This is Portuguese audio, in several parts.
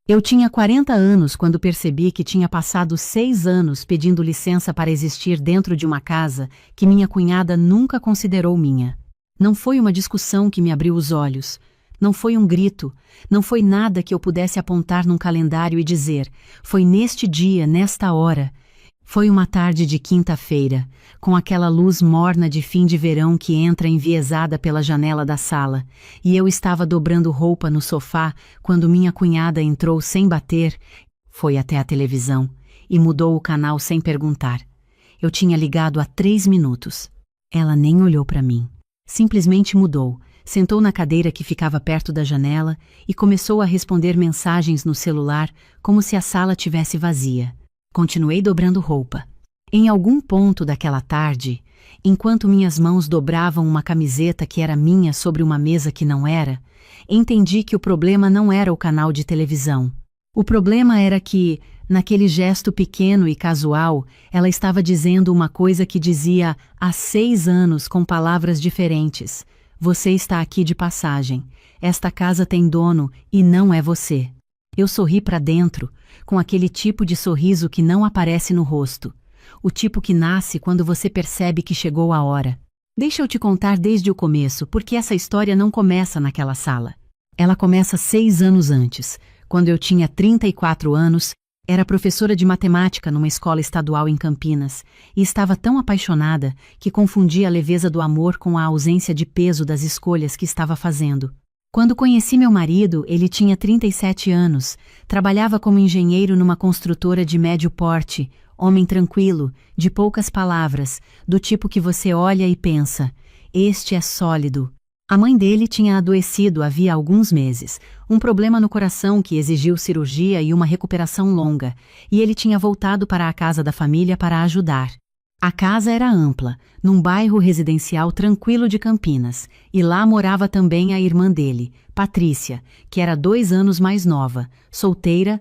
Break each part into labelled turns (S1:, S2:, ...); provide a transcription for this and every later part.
S1: Eu tinha 40 anos quando percebi que tinha passado 6 anos pedindo licença para existir dentro de uma casa que minha cunhada nunca considerou minha. Não foi uma discussão que me abriu os olhos. Não foi um grito. Não foi nada que eu pudesse apontar num calendário e dizer: foi neste dia, nesta hora. Foi uma tarde de quinta-feira, com aquela luz morna de fim de verão que entra enviesada pela janela da sala, e eu estava dobrando roupa no sofá quando minha cunhada entrou sem bater, foi até a televisão e mudou o canal sem perguntar. Eu tinha ligado há 3 minutos. Ela nem olhou para mim. Simplesmente mudou, sentou na cadeira que ficava perto da janela e começou a responder mensagens no celular como se a sala tivesse vazia. Continuei dobrando roupa. Em algum ponto daquela tarde, enquanto minhas mãos dobravam uma camiseta que era minha sobre uma mesa que não era, entendi que o problema não era o canal de televisão. O problema era que, naquele gesto pequeno e casual, ela estava dizendo uma coisa que dizia há 6 anos com palavras diferentes. Você está aqui de passagem. Esta casa tem dono e não é você. Eu sorri para dentro, com aquele tipo de sorriso que não aparece no rosto. O tipo que nasce quando você percebe que chegou a hora. Deixa eu te contar desde o começo, porque essa história não começa naquela sala. Ela começa 6 anos antes, quando eu tinha 34 anos, era professora de matemática numa escola estadual em Campinas, e estava tão apaixonada que confundia a leveza do amor com a ausência de peso das escolhas que estava fazendo. Quando conheci meu marido, ele tinha 37 anos, trabalhava como engenheiro numa construtora de médio porte, homem tranquilo, de poucas palavras, do tipo que você olha e pensa: este é sólido. A mãe dele tinha adoecido havia alguns meses, um problema no coração que exigiu cirurgia e uma recuperação longa, e ele tinha voltado para a casa da família para ajudar. A casa era ampla, num bairro residencial tranquilo de Campinas, e lá morava também a irmã dele, Patrícia, que era 2 anos mais nova, solteira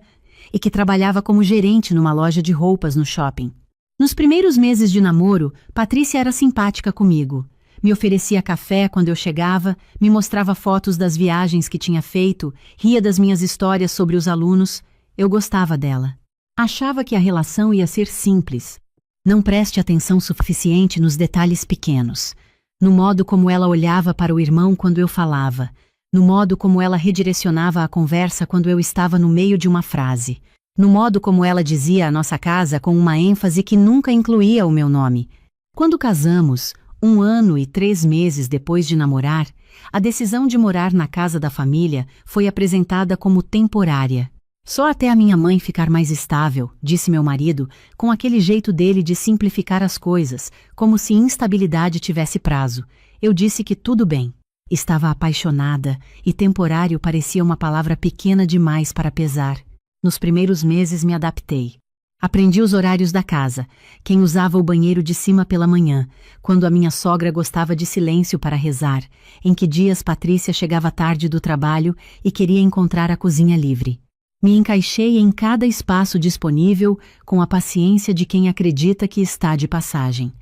S1: e que trabalhava como gerente numa loja de roupas no shopping. Nos primeiros meses de namoro, Patrícia era simpática comigo. Me oferecia café quando eu chegava, me mostrava fotos das viagens que tinha feito, ria das minhas histórias sobre os alunos. Eu gostava dela. Achava que a relação ia ser simples. Não preste atenção suficiente nos detalhes pequenos, no modo como ela olhava para o irmão quando eu falava, no modo como ela redirecionava a conversa quando eu estava no meio de uma frase, no modo como ela dizia a nossa casa com uma ênfase que nunca incluía o meu nome. Quando casamos, 1 ano e 3 meses depois de namorar, a decisão de morar na casa da família foi apresentada como temporária. Só até a minha mãe ficar mais estável, disse meu marido, com aquele jeito dele de simplificar as coisas, como se instabilidade tivesse prazo. Eu disse que tudo bem. Estava apaixonada, e temporário parecia uma palavra pequena demais para pesar. Nos primeiros meses me adaptei. Aprendi os horários da casa, quem usava o banheiro de cima pela manhã, quando a minha sogra gostava de silêncio para rezar, em que dias Patrícia chegava tarde do trabalho e queria encontrar a cozinha livre. Me encaixei em cada espaço disponível com a paciência de quem acredita que está de passagem.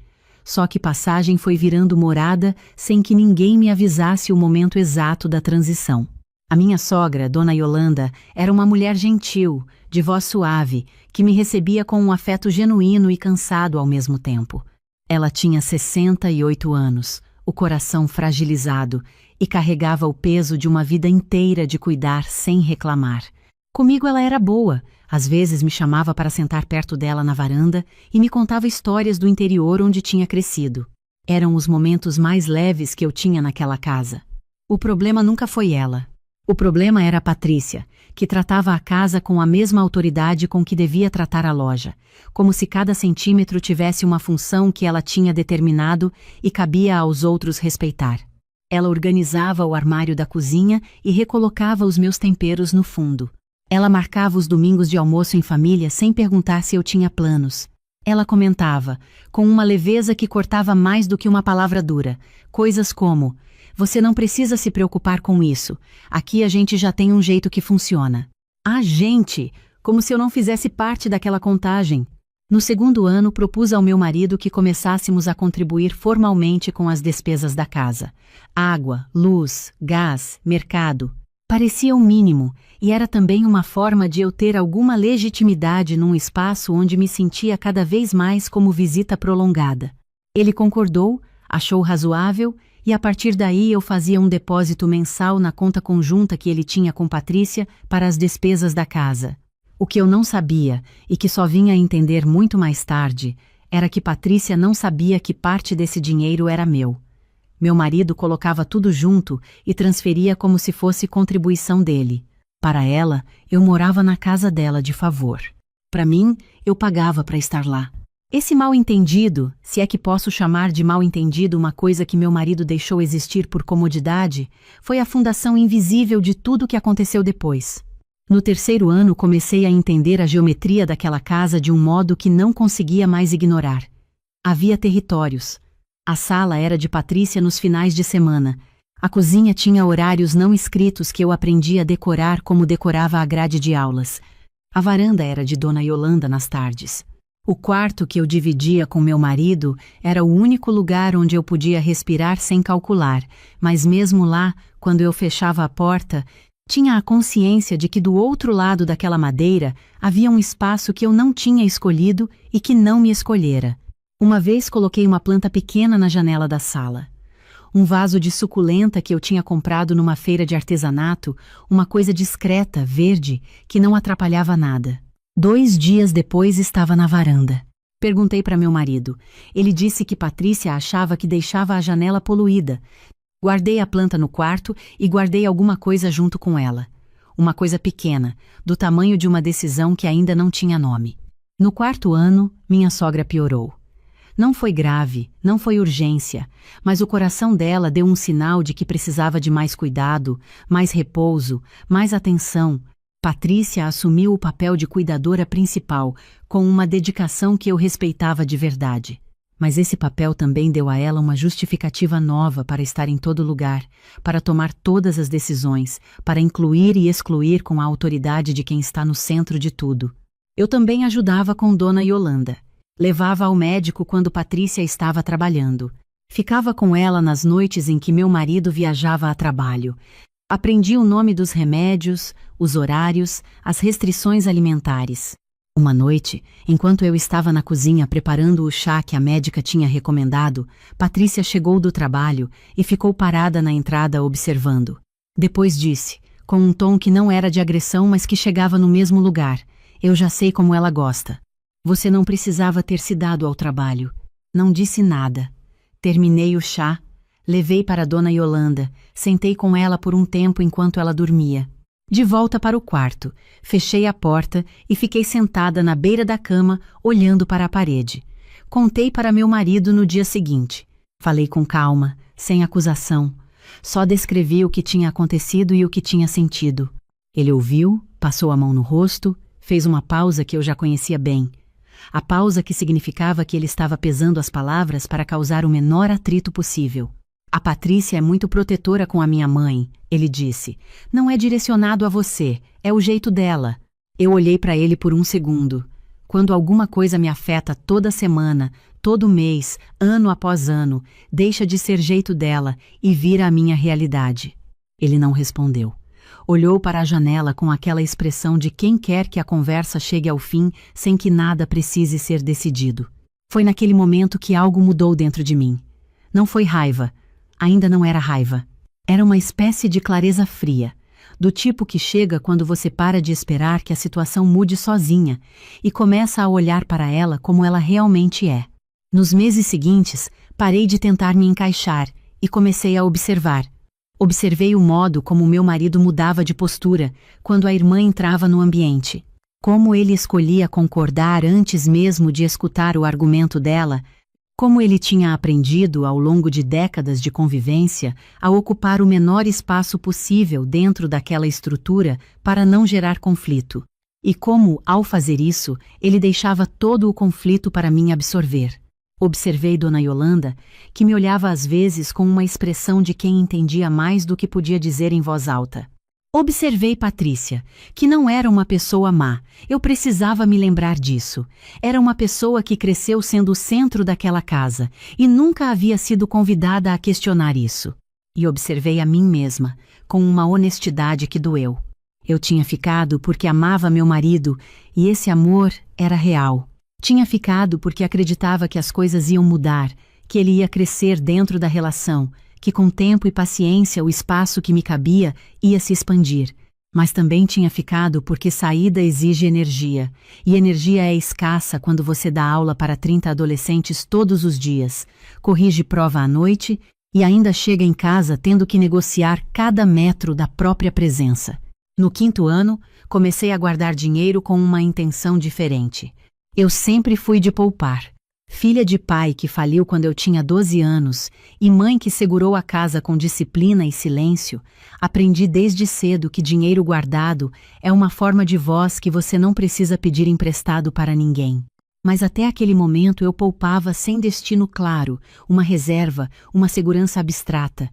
S1: Só que passagem foi virando morada sem que ninguém me avisasse o momento exato da transição. A minha sogra, Dona Yolanda, era uma mulher gentil, de voz suave, que me recebia com um afeto genuíno e cansado ao mesmo tempo. Ela tinha 68 anos, o coração fragilizado, e carregava o peso de uma vida inteira de cuidar sem reclamar. Comigo ela era boa, às vezes me chamava para sentar perto dela na varanda e me contava histórias do interior onde tinha crescido. Eram os momentos mais leves que eu tinha naquela casa. O problema nunca foi ela. O problema era a Patrícia, que tratava a casa com a mesma autoridade com que devia tratar a loja, como se cada centímetro tivesse uma função que ela tinha determinado e cabia aos outros respeitar. Ela organizava o armário da cozinha e recolocava os meus temperos no fundo. Ela marcava os domingos de almoço em família sem perguntar se eu tinha planos. Ela comentava, com uma leveza que cortava mais do que uma palavra dura, coisas como: você não precisa se preocupar com isso, aqui a gente já tem um jeito que funciona. A gente, como se eu não fizesse parte daquela contagem. No 2º ano, propus ao meu marido que começássemos a contribuir formalmente com as despesas da casa: água, luz, gás, mercado. Parecia o mínimo, e era também uma forma de eu ter alguma legitimidade num espaço onde me sentia cada vez mais como visita prolongada. Ele concordou, achou razoável, e a partir daí eu fazia um depósito mensal na conta conjunta que ele tinha com Patrícia para as despesas da casa. O que eu não sabia, e que só vinha a entender muito mais tarde, era que Patrícia não sabia que parte desse dinheiro era meu. Meu marido colocava tudo junto e transferia como se fosse contribuição dele. Para ela, eu morava na casa dela de favor. Para mim, eu pagava para estar lá. Esse mal-entendido, se é que posso chamar de mal-entendido uma coisa que meu marido deixou existir por comodidade, foi a fundação invisível de tudo o que aconteceu depois. No terceiro ano comecei a entender a geometria daquela casa de um modo que não conseguia mais ignorar. Havia territórios. A sala era de Patrícia nos finais de semana. A cozinha tinha horários não escritos que eu aprendi a decorar como decorava a grade de aulas. A varanda era de Dona Yolanda nas tardes. O quarto que eu dividia com meu marido era o único lugar onde eu podia respirar sem calcular, mas mesmo lá, quando eu fechava a porta, tinha a consciência de que do outro lado daquela madeira havia um espaço que eu não tinha escolhido e que não me escolhera. Uma vez coloquei uma planta pequena na janela da sala. Um vaso de suculenta que eu tinha comprado numa feira de artesanato, uma coisa discreta, verde, que não atrapalhava nada. 2 dias depois estava na varanda. Perguntei para meu marido. Ele disse que Patrícia achava que deixava a janela poluída. Guardei a planta no quarto e guardei alguma coisa junto com ela. Uma coisa pequena, do tamanho de uma decisão que ainda não tinha nome. No 4º ano, minha sogra piorou. Não foi grave, não foi urgência, mas o coração dela deu um sinal de que precisava de mais cuidado, mais repouso, mais atenção. Patrícia assumiu o papel de cuidadora principal, com uma dedicação que eu respeitava de verdade. Mas esse papel também deu a ela uma justificativa nova para estar em todo lugar, para tomar todas as decisões, para incluir e excluir com a autoridade de quem está no centro de tudo. Eu também ajudava com Dona Yolanda. Levava ao médico quando Patrícia estava trabalhando. Ficava com ela nas noites em que meu marido viajava a trabalho. Aprendi o nome dos remédios, os horários, as restrições alimentares. Uma noite, enquanto eu estava na cozinha preparando o chá que a médica tinha recomendado, Patrícia chegou do trabalho e ficou parada na entrada observando. Depois disse, com um tom que não era de agressão, mas que chegava no mesmo lugar: "Eu já sei como ela gosta. Você não precisava ter se dado ao trabalho." Não disse nada. Terminei o chá, levei para Dona Yolanda, sentei com ela por um tempo enquanto ela dormia. De volta para o quarto, fechei a porta e fiquei sentada na beira da cama, olhando para a parede. Contei para meu marido no dia seguinte. Falei com calma, sem acusação. Só descrevi o que tinha acontecido e o que tinha sentido. Ele ouviu, passou a mão no rosto, fez uma pausa que eu já conhecia bem. A pausa que significava que ele estava pesando as palavras para causar o menor atrito possível. "A Patrícia é muito protetora com a minha mãe", ele disse. "Não é direcionado a você, é o jeito dela." Eu olhei para ele por um segundo. Quando alguma coisa me afeta toda semana, todo mês, ano após ano, deixa de ser jeito dela e vira a minha realidade. Ele não respondeu. Olhou para a janela com aquela expressão de quem quer que a conversa chegue ao fim sem que nada precise ser decidido. Foi naquele momento que algo mudou dentro de mim. Não foi raiva. Ainda não era raiva. Era uma espécie de clareza fria, do tipo que chega quando você para de esperar que a situação mude sozinha e começa a olhar para ela como ela realmente é. Nos meses seguintes, parei de tentar me encaixar e comecei a observar. Observei o modo como meu marido mudava de postura quando a irmã entrava no ambiente. Como ele escolhia concordar antes mesmo de escutar o argumento dela. Como ele tinha aprendido, ao longo de décadas de convivência, a ocupar o menor espaço possível dentro daquela estrutura para não gerar conflito. E como, ao fazer isso, ele deixava todo o conflito para mim absorver. Observei Dona Yolanda, que me olhava às vezes com uma expressão de quem entendia mais do que podia dizer em voz alta. Observei Patrícia, que não era uma pessoa má, eu precisava me lembrar disso. Era uma pessoa que cresceu sendo o centro daquela casa, e nunca havia sido convidada a questionar isso. e observei a mim mesma, com uma honestidade que doeu. Eu tinha ficado porque amava meu marido e esse amor era real. Tinha ficado porque acreditava que as coisas iam mudar, que ele ia crescer dentro da relação, que com tempo e paciência o espaço que me cabia ia se expandir. Mas também tinha ficado porque saída exige energia, e energia é escassa quando você dá aula para 30 adolescentes todos os dias, corrige prova à noite e ainda chega em casa tendo que negociar cada metro da própria presença. No 5º ano, comecei a guardar dinheiro com uma intenção diferente. Eu sempre fui de poupar. Filha de pai que faliu quando eu tinha 12 anos e mãe que segurou a casa com disciplina e silêncio, aprendi desde cedo que dinheiro guardado é uma forma de voz que você não precisa pedir emprestado para ninguém. Mas até aquele momento eu poupava sem destino claro, uma reserva, uma segurança abstrata.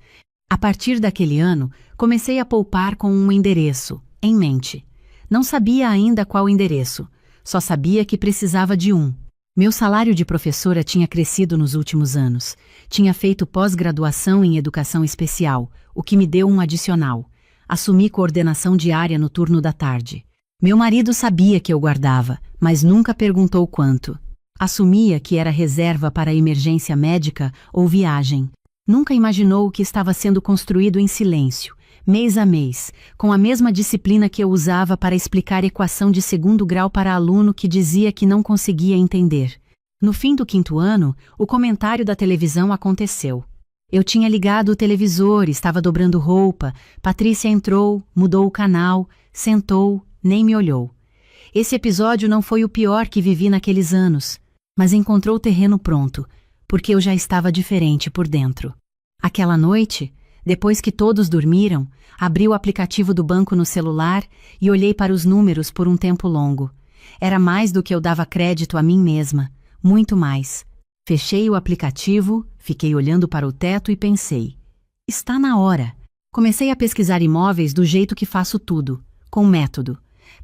S1: A partir daquele ano, comecei a poupar com um endereço, em mente. Não sabia ainda qual endereço, só sabia que precisava de um. Meu salário de professora tinha crescido nos últimos anos. Tinha feito pós-graduação em educação especial, o que me deu um adicional. Assumi coordenação diária no turno da tarde. Meu marido sabia que eu guardava, mas nunca perguntou quanto. Assumia que era reserva para emergência médica ou viagem. Nunca imaginou o que estava sendo construído em silêncio, mês a mês, com a mesma disciplina que eu usava para explicar equação de 2º grau para aluno que dizia que não conseguia entender. No fim do 5º ano, o comentário da televisão aconteceu. Eu tinha ligado o televisor, estava dobrando roupa, Patrícia entrou, mudou o canal, sentou, nem me olhou. Esse episódio não foi o pior que vivi naqueles anos, mas encontrou o terreno pronto, porque eu já estava diferente por dentro. Aquela noite, depois que todos dormiram, abri o aplicativo do banco no celular e olhei para os números por um tempo longo. Era mais do que eu dava crédito a mim mesma, muito mais. Fechei o aplicativo, fiquei olhando para o teto e pensei: está na hora. Comecei a pesquisar imóveis do jeito que faço tudo, com método.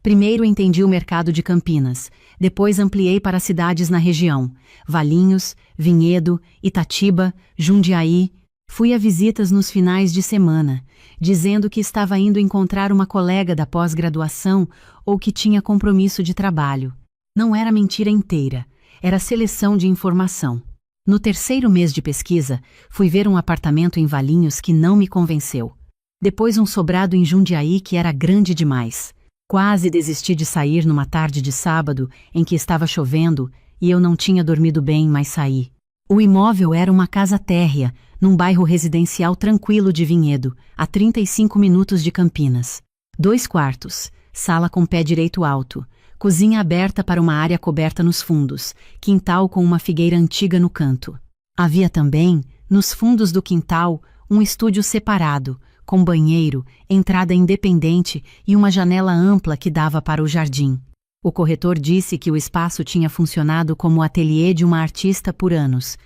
S1: Primeiro entendi o mercado de Campinas, depois ampliei para cidades na região, Valinhos, Vinhedo, Itatiba, Jundiaí. Fui a visitas nos finais de semana, dizendo que estava indo encontrar uma colega da pós-graduação ou que tinha compromisso de trabalho. Não era mentira inteira, era seleção de informação. No 3º mês de pesquisa, fui ver um apartamento em Valinhos que não me convenceu. Depois um sobrado em Jundiaí que era grande demais. Quase desisti de sair numa tarde de sábado em que estava chovendo e eu não tinha dormido bem, mas saí. O imóvel era uma casa térrea, num bairro residencial tranquilo de Vinhedo, a 35 minutos de Campinas. 2 quartos, sala com pé direito alto, cozinha aberta para uma área coberta nos fundos, quintal com uma figueira antiga no canto. Havia também, nos fundos do quintal, um estúdio separado, com banheiro, entrada independente e uma janela ampla que dava para o jardim. O corretor disse que o espaço tinha funcionado como ateliê de uma artista por anos.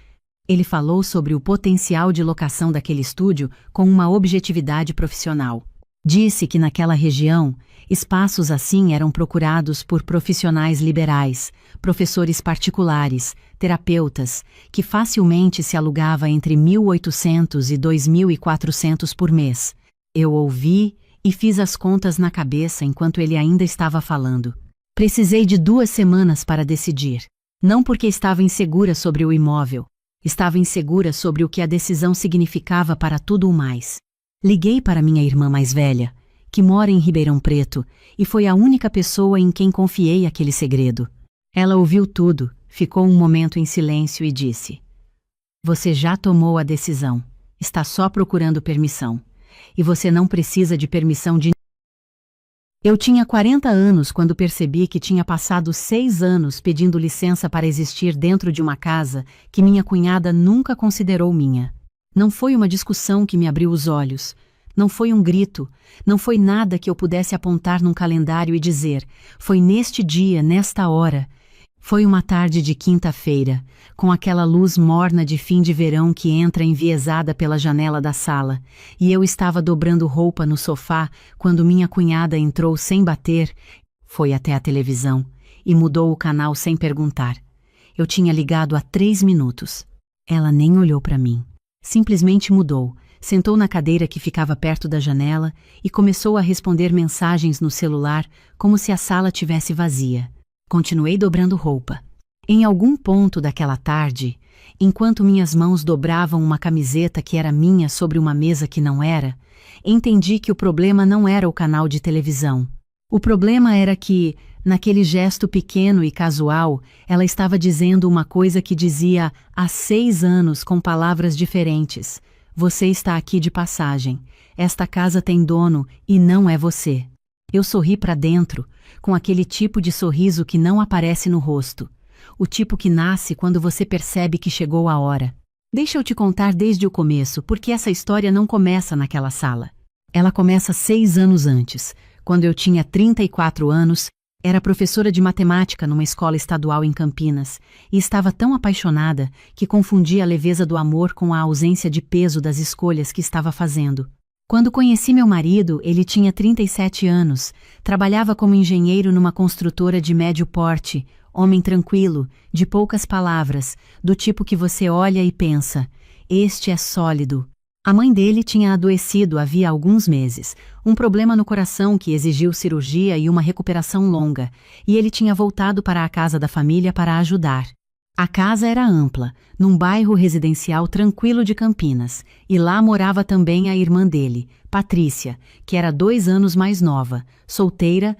S1: Ele falou sobre o potencial de locação daquele estúdio com uma objetividade profissional. Disse que naquela região, espaços assim eram procurados por profissionais liberais, professores particulares, terapeutas, que facilmente se alugava entre 1.800 e 2.400 por mês. Eu ouvi e fiz as contas na cabeça enquanto ele ainda estava falando. Precisei de 2 semanas para decidir. Não porque estava insegura sobre o imóvel. Estava insegura sobre o que a decisão significava para tudo o mais. Liguei para minha irmã mais velha, que mora em Ribeirão Preto, e foi a única pessoa em quem confiei aquele segredo. Ela ouviu tudo, ficou um momento em silêncio e disse: "Você já tomou a decisão. Está só procurando permissão. E você não precisa de permissão de..." Eu tinha 40 anos quando percebi que tinha passado 6 anos pedindo licença para existir dentro de uma casa que minha cunhada nunca considerou minha. Não foi uma discussão que me abriu os olhos. Não foi um grito. Não foi nada que eu pudesse apontar num calendário e dizer: foi neste dia, nesta hora. Foi uma tarde de quinta-feira, com aquela luz morna de fim de verão que entra enviesada pela janela da sala, e eu estava dobrando roupa no sofá quando minha cunhada entrou sem bater, foi até a televisão e mudou o canal sem perguntar. Eu tinha ligado há 3 minutos. Ela nem olhou para mim. Simplesmente mudou, sentou na cadeira que ficava perto da janela e começou a responder mensagens no celular como se a sala tivesse vazia. Continuei dobrando roupa. Em algum ponto daquela tarde, enquanto minhas mãos dobravam uma camiseta que era minha sobre uma mesa que não era, entendi que o problema não era o canal de televisão. O problema era que, naquele gesto pequeno e casual, ela estava dizendo uma coisa que dizia há 6 anos com palavras diferentes. Você está aqui de passagem. Esta casa tem dono e não é você. Eu sorri para dentro, com aquele tipo de sorriso que não aparece no rosto. O tipo que nasce quando você percebe que chegou a hora. Deixa eu te contar desde o começo, porque essa história não começa naquela sala. Ela começa 6 anos antes, quando eu tinha 34 anos, era professora de matemática numa escola estadual em Campinas, e estava tão apaixonada que confundia a leveza do amor com a ausência de peso das escolhas que estava fazendo. Quando conheci meu marido, ele tinha 37 anos, trabalhava como engenheiro numa construtora de médio porte, homem tranquilo, de poucas palavras, do tipo que você olha e pensa, este é sólido. A mãe dele tinha adoecido havia alguns meses, um problema no coração que exigiu cirurgia e uma recuperação longa, e ele tinha voltado para a casa da família para ajudar. A casa era ampla, num bairro residencial tranquilo de Campinas, e lá morava também a irmã dele, Patrícia, que era 2 anos mais nova, solteira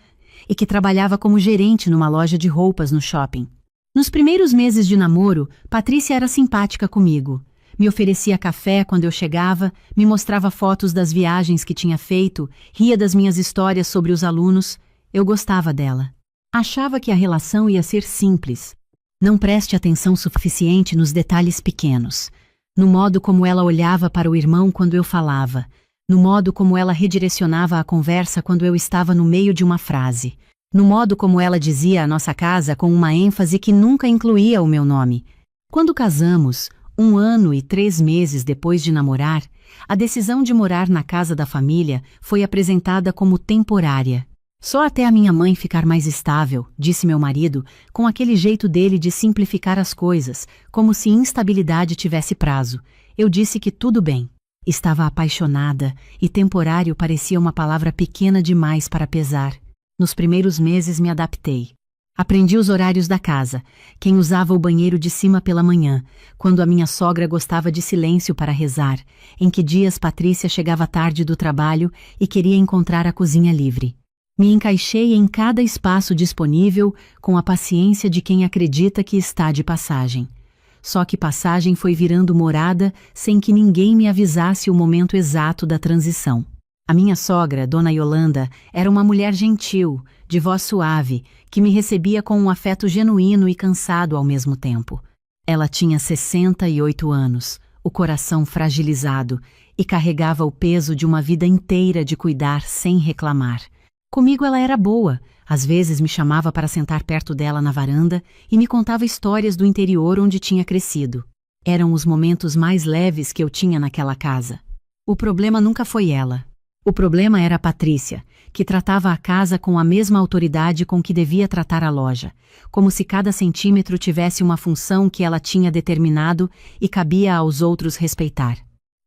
S1: e que trabalhava como gerente numa loja de roupas no shopping. Nos primeiros meses de namoro, Patrícia era simpática comigo. Me oferecia café quando eu chegava, me mostrava fotos das viagens que tinha feito, ria das minhas histórias sobre os alunos. Eu gostava dela. Achava que a relação ia ser simples. Não preste atenção suficiente nos detalhes pequenos. No modo como ela olhava para o irmão quando eu falava. No modo como ela redirecionava a conversa quando eu estava no meio de uma frase. No modo como ela dizia a nossa casa com uma ênfase que nunca incluía o meu nome. Quando casamos, 1 ano e 3 meses depois de namorar, a decisão de morar na casa da família foi apresentada como temporária. Só até a minha mãe ficar mais estável, disse meu marido, com aquele jeito dele de simplificar as coisas, como se instabilidade tivesse prazo. Eu disse que tudo bem. Estava apaixonada, e temporário parecia uma palavra pequena demais para pesar. Nos primeiros meses me adaptei. Aprendi os horários da casa, quem usava o banheiro de cima pela manhã, quando a minha sogra gostava de silêncio para rezar, em que dias Patrícia chegava tarde do trabalho e queria encontrar a cozinha livre. Me encaixei em cada espaço disponível com a paciência de quem acredita que está de passagem. Só que passagem foi virando morada sem que ninguém me avisasse o momento exato da transição. A minha sogra, Dona Yolanda, era uma mulher gentil, de voz suave, que me recebia com um afeto genuíno e cansado ao mesmo tempo. Ela tinha 68 anos, o coração fragilizado, e carregava o peso de uma vida inteira de cuidar sem reclamar. Comigo ela era boa, às vezes me chamava para sentar perto dela na varanda e me contava histórias do interior onde tinha crescido. Eram os momentos mais leves que eu tinha naquela casa. O problema nunca foi ela. O problema era a Patrícia, que tratava a casa com a mesma autoridade com que devia tratar a loja, como se cada centímetro tivesse uma função que ela tinha determinado e cabia aos outros respeitar.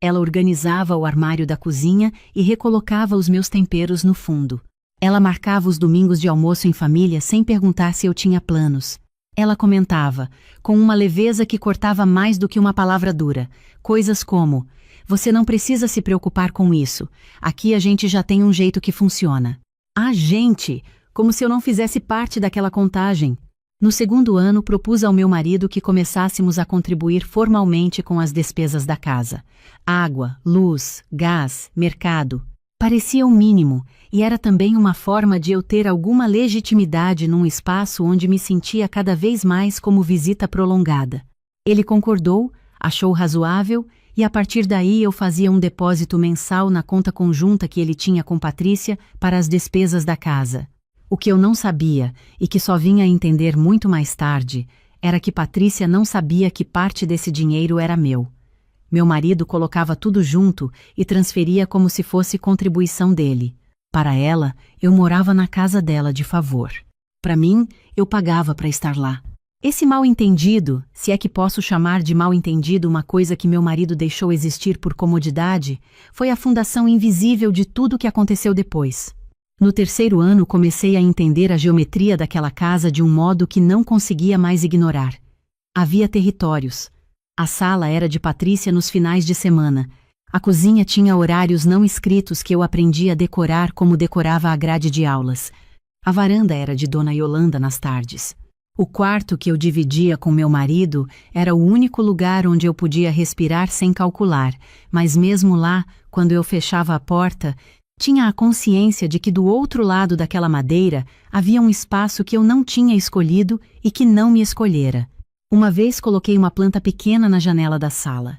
S1: Ela organizava o armário da cozinha e recolocava os meus temperos no fundo. Ela marcava os domingos de almoço em família sem perguntar se eu tinha planos. Ela comentava, com uma leveza que cortava mais do que uma palavra dura, coisas como: você não precisa se preocupar com isso, aqui a gente já tem um jeito que funciona. A gente, como se eu não fizesse parte daquela contagem. No 2º ano, propus ao meu marido que começássemos a contribuir formalmente com as despesas da casa. Água, luz, gás, mercado. Parecia o mínimo, e era também uma forma de eu ter alguma legitimidade num espaço onde me sentia cada vez mais como visita prolongada. Ele concordou, achou razoável, e a partir daí eu fazia um depósito mensal na conta conjunta que ele tinha com Patrícia para as despesas da casa. O que eu não sabia, e que só vinha a entender muito mais tarde, era que Patrícia não sabia que parte desse dinheiro era meu. Meu marido colocava tudo junto e transferia como se fosse contribuição dele. Para ela, eu morava na casa dela de favor. Para mim, eu pagava para estar lá. Esse mal-entendido, se é que posso chamar de mal-entendido uma coisa que meu marido deixou existir por comodidade, foi a fundação invisível de tudo o que aconteceu depois. No terceiro ano comecei a entender a geometria daquela casa de um modo que não conseguia mais ignorar. Havia territórios. A sala era de Patrícia nos finais de semana. A cozinha tinha horários não escritos que eu aprendi a decorar como decorava a grade de aulas. A varanda era de Dona Yolanda nas tardes. O quarto que eu dividia com meu marido era o único lugar onde eu podia respirar sem calcular, mas mesmo lá, quando eu fechava a porta, tinha a consciência de que do outro lado daquela madeira havia um espaço que eu não tinha escolhido e que não me escolhera. Uma vez coloquei uma planta pequena na janela da sala.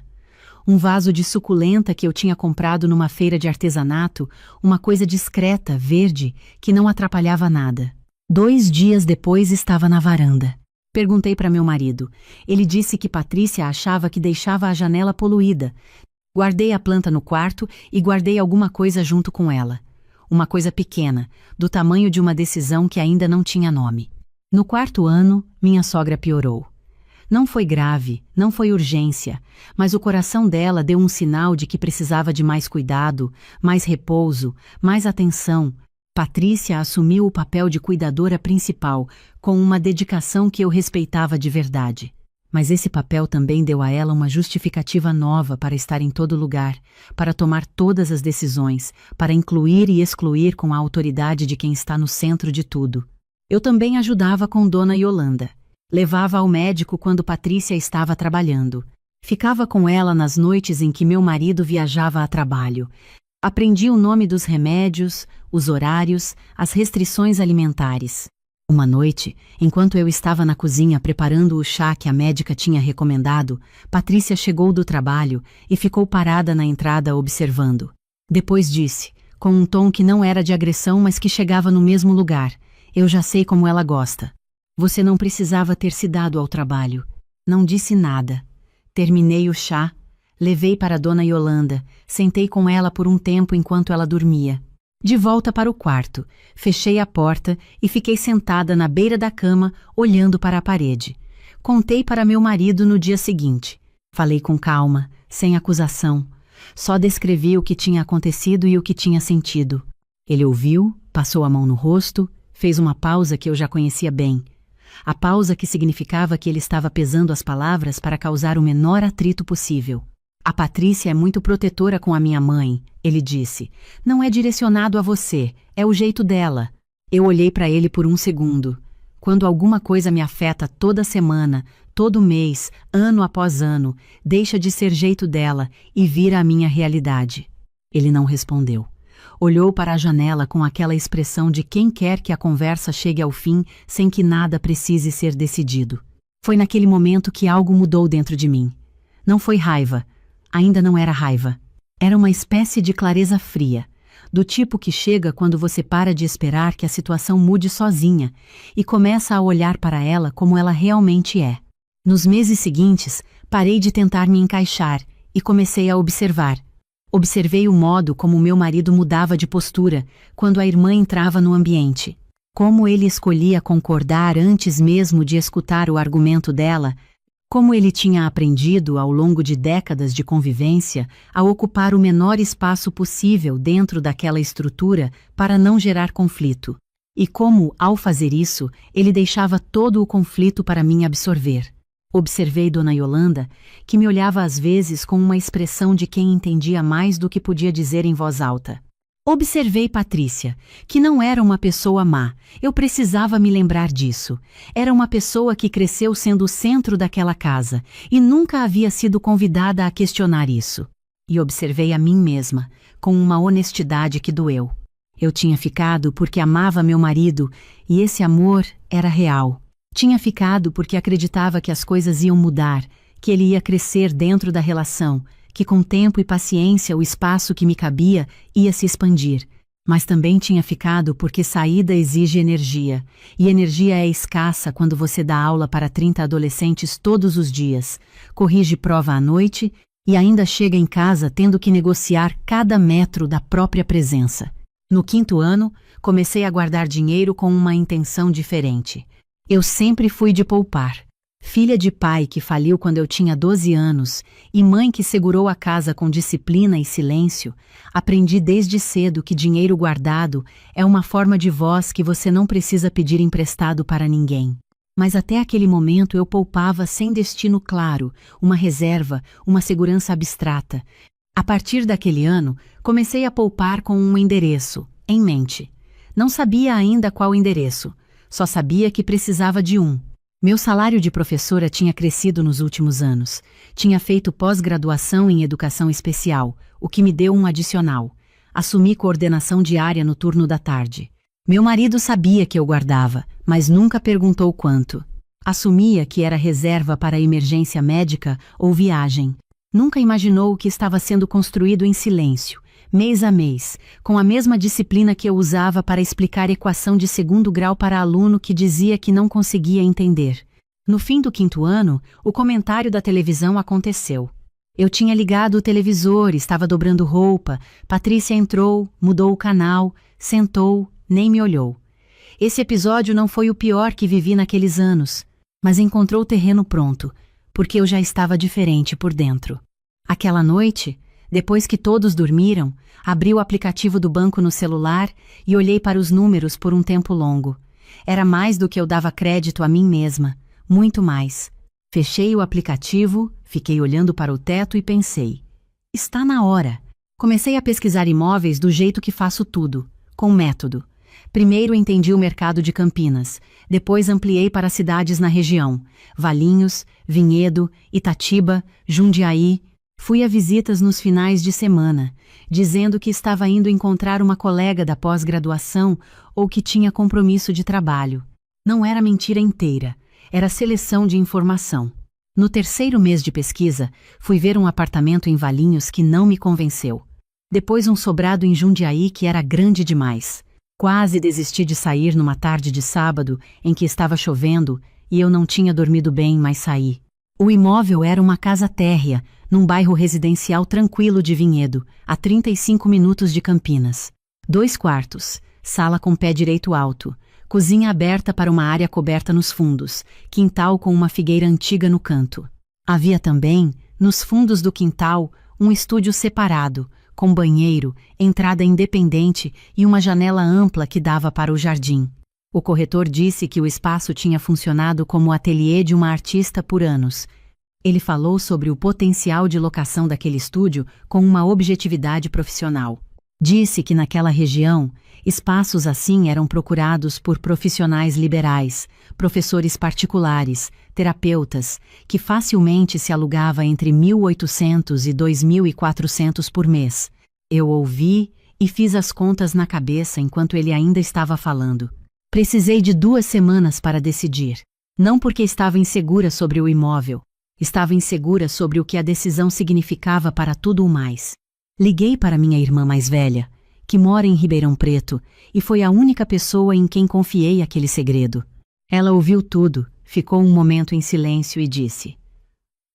S1: Um vaso de suculenta que eu tinha comprado numa feira de artesanato, uma coisa discreta, verde, que não atrapalhava nada. 2 dias depois estava na varanda. Perguntei para meu marido. Ele disse que Patrícia achava que deixava a janela poluída. Guardei a planta no quarto e guardei alguma coisa junto com ela. Uma coisa pequena, do tamanho de uma decisão que ainda não tinha nome. No 4º ano, minha sogra piorou. Não foi grave, não foi urgência, mas o coração dela deu um sinal de que precisava de mais cuidado, mais repouso, mais atenção. Patrícia assumiu o papel de cuidadora principal, com uma dedicação que eu respeitava de verdade. Mas esse papel também deu a ela uma justificativa nova para estar em todo lugar, para tomar todas as decisões, para incluir e excluir com a autoridade de quem está no centro de tudo. Eu também ajudava com Dona Yolanda. Levava ao médico quando Patrícia estava trabalhando. Ficava com ela nas noites em que meu marido viajava a trabalho. Aprendi o nome dos remédios, os horários, as restrições alimentares. Uma noite, enquanto eu estava na cozinha preparando o chá que a médica tinha recomendado, Patrícia chegou do trabalho e ficou parada na entrada observando. Depois disse, com um tom que não era de agressão, mas que chegava no mesmo lugar: "Eu já sei como ela gosta. Você não precisava ter se dado ao trabalho." Não disse nada. Terminei o chá. Levei para Dona Yolanda, sentei com ela por um tempo enquanto ela dormia. De volta para o quarto, fechei a porta e fiquei sentada na beira da cama, olhando para a parede. Contei para meu marido no dia seguinte. Falei com calma, sem acusação. Só descrevi o que tinha acontecido e o que tinha sentido. Ele ouviu, passou a mão no rosto, fez uma pausa que eu já conhecia bem. A pausa que significava que ele estava pesando as palavras para causar o menor atrito possível. "A Patrícia é muito protetora com a minha mãe", ele disse. "Não é direcionado a você, é o jeito dela." Eu olhei para ele por um segundo. Quando alguma coisa me afeta toda semana, todo mês, ano após ano, deixa de ser jeito dela e vira a minha realidade. Ele não respondeu. Olhou para a janela com aquela expressão de quem quer que a conversa chegue ao fim sem que nada precise ser decidido. Foi naquele momento que algo mudou dentro de mim. Não foi raiva. Ainda não era raiva. Era uma espécie de clareza fria, do tipo que chega quando você para de esperar que a situação mude sozinha e começa a olhar para ela como ela realmente é. Nos meses seguintes, parei de tentar me encaixar e comecei a observar. Observei o modo como meu marido mudava de postura quando a irmã entrava no ambiente. Como ele escolhia concordar antes mesmo de escutar o argumento dela. Como ele tinha aprendido, ao longo de décadas de convivência, a ocupar o menor espaço possível dentro daquela estrutura para não gerar conflito. E como, ao fazer isso, ele deixava todo o conflito para mim absorver. Observei Dona Yolanda, que me olhava às vezes com uma expressão de quem entendia mais do que podia dizer em voz alta. Observei Patrícia, que não era uma pessoa má, eu precisava me lembrar disso. Era uma pessoa que cresceu sendo o centro daquela casa e nunca havia sido convidada a questionar isso. E observei a mim mesma, com uma honestidade que doeu. Eu tinha ficado porque amava meu marido e esse amor era real. Tinha ficado porque acreditava que as coisas iam mudar, que ele ia crescer dentro da relação, que com tempo e paciência o espaço que me cabia ia se expandir. Mas também tinha ficado porque saída exige energia, e energia é escassa quando você dá aula para 30 adolescentes todos os dias, corrige prova à noite e ainda chega em casa tendo que negociar cada metro da própria presença. No 5º ano, comecei a guardar dinheiro com uma intenção diferente. Eu sempre fui de poupar. Filha de pai que faliu quando eu tinha 12 anos e mãe que segurou a casa com disciplina e silêncio, aprendi desde cedo que dinheiro guardado é uma forma de voz que você não precisa pedir emprestado para ninguém. Mas até aquele momento eu poupava sem destino claro, uma reserva, uma segurança abstrata. A partir daquele ano, comecei a poupar com um endereço, em mente. Não sabia ainda qual endereço, só sabia que precisava de um. Meu salário de professora tinha crescido nos últimos anos. Tinha feito pós-graduação em educação especial, o que me deu um adicional. Assumi coordenação diária no turno da tarde. Meu marido sabia que eu guardava, mas nunca perguntou quanto. Assumia que era reserva para emergência médica ou viagem. Nunca imaginou o que estava sendo construído em silêncio, mês a mês, com a mesma disciplina que eu usava para explicar equação de segundo grau para aluno que dizia que não conseguia entender. No fim do 5º ano, o comentário da televisão aconteceu. Eu tinha ligado o televisor, estava dobrando roupa, Patrícia entrou, mudou o canal, sentou, nem me olhou. Esse episódio não foi o pior que vivi naqueles anos, mas encontrou o terreno pronto, porque eu já estava diferente por dentro. Aquela noite, depois que todos dormiram, abri o aplicativo do banco no celular e olhei para os números por um tempo longo. Era mais do que eu dava crédito a mim mesma, muito mais. Fechei o aplicativo, fiquei olhando para o teto e pensei: está na hora. Comecei a pesquisar imóveis do jeito que faço tudo, com método. Primeiro entendi o mercado de Campinas, depois ampliei para cidades na região: Valinhos, Vinhedo, Itatiba, Jundiaí. Fui a visitas nos finais de semana, dizendo que estava indo encontrar uma colega da pós-graduação ou que tinha compromisso de trabalho. Não era mentira inteira, era seleção de informação. No 3º mês de pesquisa, fui ver um apartamento em Valinhos que não me convenceu. Depois um sobrado em Jundiaí que era grande demais. Quase desisti de sair numa tarde de sábado em que estava chovendo e eu não tinha dormido bem, mas saí. O imóvel era uma casa térrea, num bairro residencial tranquilo de Vinhedo, a 35 minutos de Campinas. 2 quartos, sala com pé direito alto, cozinha aberta para uma área coberta nos fundos, quintal com uma figueira antiga no canto. Havia também, nos fundos do quintal, um estúdio separado, com banheiro, entrada independente e uma janela ampla que dava para o jardim. O corretor disse que o espaço tinha funcionado como ateliê de uma artista por anos. Ele falou sobre o potencial de locação daquele estúdio com uma objetividade profissional. Disse que naquela região, espaços assim eram procurados por profissionais liberais, professores particulares, terapeutas, que facilmente se alugava entre 1.800 e 2.400 por mês. Eu ouvi e fiz as contas na cabeça enquanto ele ainda estava falando. Precisei de 2 semanas para decidir. Não porque estava insegura sobre o imóvel. Estava insegura sobre o que a decisão significava para tudo o mais. Liguei para minha irmã mais velha, que mora em Ribeirão Preto, e foi a única pessoa em quem confiei aquele segredo. Ela ouviu tudo, ficou um momento em silêncio e disse: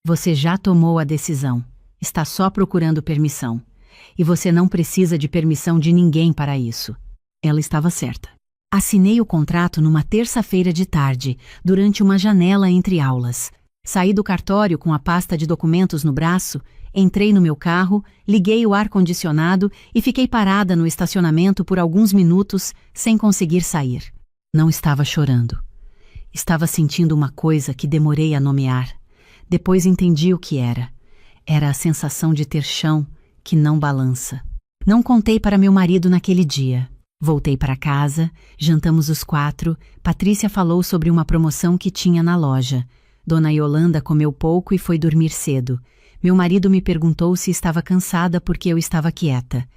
S1: "Você já tomou a decisão. Está só procurando permissão. E você não precisa de permissão de ninguém para isso." Ela estava certa. Assinei o contrato numa terça-feira de tarde, durante uma janela entre aulas. Saí do cartório com a pasta de documentos no braço, entrei no meu carro, liguei o ar-condicionado e fiquei parada no estacionamento por alguns minutos sem conseguir sair. Não estava chorando. Estava sentindo uma coisa que demorei a nomear. Depois entendi o que era. Era a sensação de ter chão que não balança. Não contei para meu marido naquele dia. Voltei para casa, jantamos os 4, Patrícia falou sobre uma promoção que tinha na loja. Dona Yolanda comeu pouco e foi dormir cedo. Meu marido me perguntou se estava cansada porque eu estava quieta.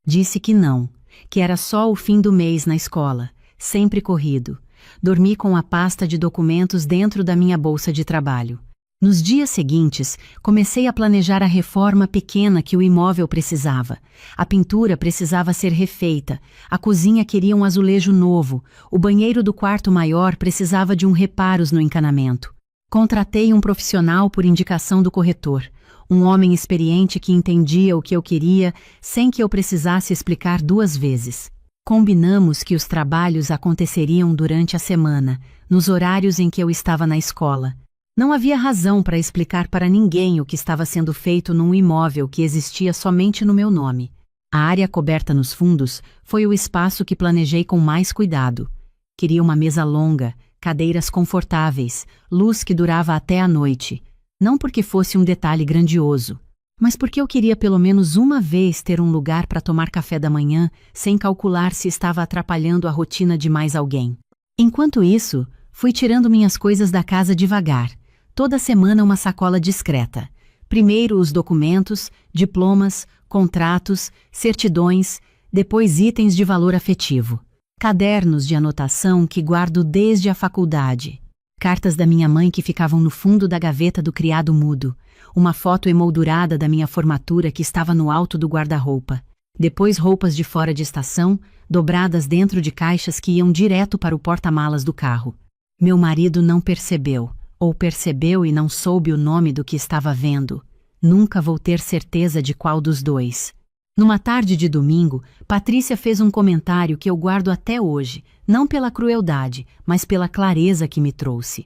S1: Disse que não, que era só o fim do mês na escola, sempre corrido. Dormi com a pasta de documentos dentro da minha bolsa de trabalho. Nos dias seguintes, comecei a planejar a reforma pequena que o imóvel precisava. A pintura precisava ser refeita, a cozinha queria um azulejo novo, o banheiro do quarto maior precisava de reparos no encanamento. Contratei um profissional por indicação do corretor, um homem experiente que entendia o que eu queria sem que eu precisasse explicar 2 vezes. Combinamos que os trabalhos aconteceriam durante a semana, nos horários em que eu estava na escola. Não havia razão para explicar para ninguém o que estava sendo feito num imóvel que existia somente no meu nome. A área coberta nos fundos foi o espaço que planejei com mais cuidado. Queria uma mesa longa, cadeiras confortáveis, luz que durava até a noite. Não porque fosse um detalhe grandioso, mas porque eu queria pelo menos uma vez ter um lugar para tomar café da manhã sem calcular se estava atrapalhando a rotina de mais alguém. Enquanto isso, fui tirando minhas coisas da casa devagar. Toda semana uma sacola discreta. Primeiro os documentos, diplomas, contratos, certidões, depois itens de valor afetivo. Cadernos de anotação que guardo desde a faculdade. Cartas da minha mãe que ficavam no fundo da gaveta do criado mudo. Uma foto emoldurada da minha formatura que estava no alto do guarda-roupa. Depois roupas de fora de estação, dobradas dentro de caixas que iam direto para o porta-malas do carro. Meu marido não percebeu. Ou percebeu e não soube o nome do que estava vendo. Nunca vou ter certeza de qual dos dois. Numa tarde de domingo, Patrícia fez um comentário que eu guardo até hoje, não pela crueldade, mas pela clareza que me trouxe.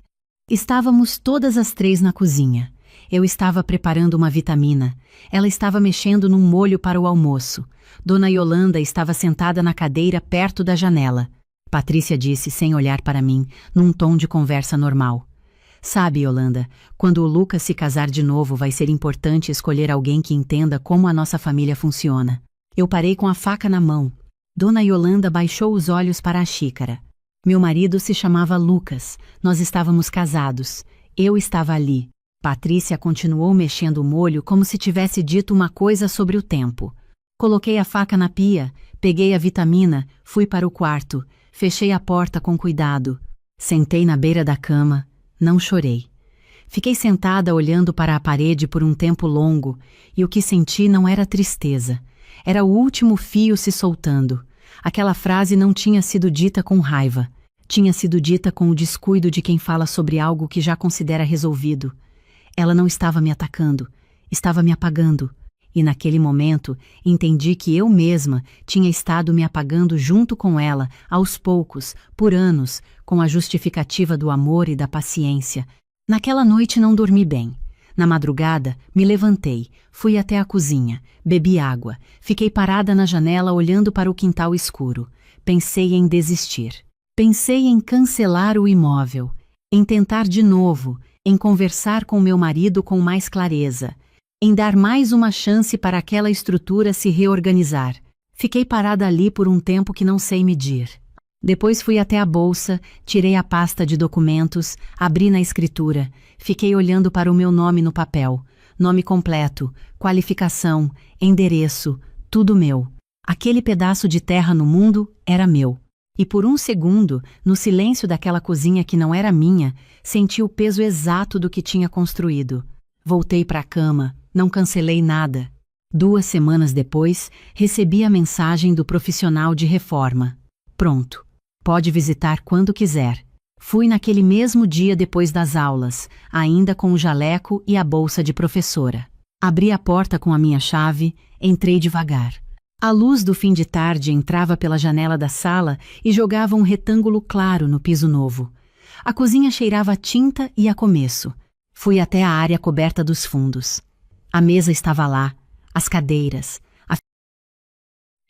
S1: Estávamos todas as três na cozinha. Eu estava preparando uma vitamina. Ela estava mexendo num molho para o almoço. Dona Yolanda estava sentada na cadeira perto da janela. Patrícia disse, sem olhar para mim, num tom de conversa normal. Sabe, Yolanda, quando o Lucas se casar de novo vai ser importante escolher alguém que entenda como a nossa família funciona. Eu parei com a faca na mão. Dona Yolanda baixou os olhos para a xícara. Meu marido se chamava Lucas. Nós estávamos casados. Eu estava ali. Patrícia continuou mexendo o molho como se tivesse dito uma coisa sobre o tempo. Coloquei a faca na pia, peguei a vitamina, fui para o quarto, fechei a porta com cuidado. Sentei na beira da cama. Não chorei. Fiquei sentada olhando para a parede por um tempo longo e o que senti não era tristeza. Era o último fio se soltando. Aquela frase não tinha sido dita com raiva. Tinha sido dita com o descuido de quem fala sobre algo que já considera resolvido. Ela não estava me atacando, estava me apagando. E naquele momento entendi que eu mesma tinha estado me apagando junto com ela, aos poucos, por anos, com a justificativa do amor e da paciência. Naquela noite não dormi bem. Na madrugada, me levantei, fui até a cozinha, bebi água, fiquei parada na janela olhando para o quintal escuro. Pensei em desistir. Pensei em cancelar o imóvel, em tentar de novo, em conversar com meu marido com mais clareza, em dar mais uma chance para aquela estrutura se reorganizar. Fiquei parada ali por um tempo que não sei medir. Depois fui até a bolsa, tirei a pasta de documentos, abri na escritura, fiquei olhando para o meu nome no papel. Nome completo, qualificação, endereço, tudo meu. Aquele pedaço de terra no mundo era meu. E por um segundo, no silêncio daquela cozinha que não era minha, senti o peso exato do que tinha construído. Voltei para a cama, não cancelei nada. 2 semanas depois, recebi a mensagem do profissional de reforma. Pronto. Pode visitar quando quiser. Fui naquele mesmo dia depois das aulas, ainda com o jaleco e a bolsa de professora. Abri a porta com a minha chave, entrei devagar. A luz do fim de tarde entrava pela janela da sala e jogava um retângulo claro no piso novo. A cozinha cheirava a tinta e a começo. Fui até a área coberta dos fundos. A mesa estava lá, as cadeiras.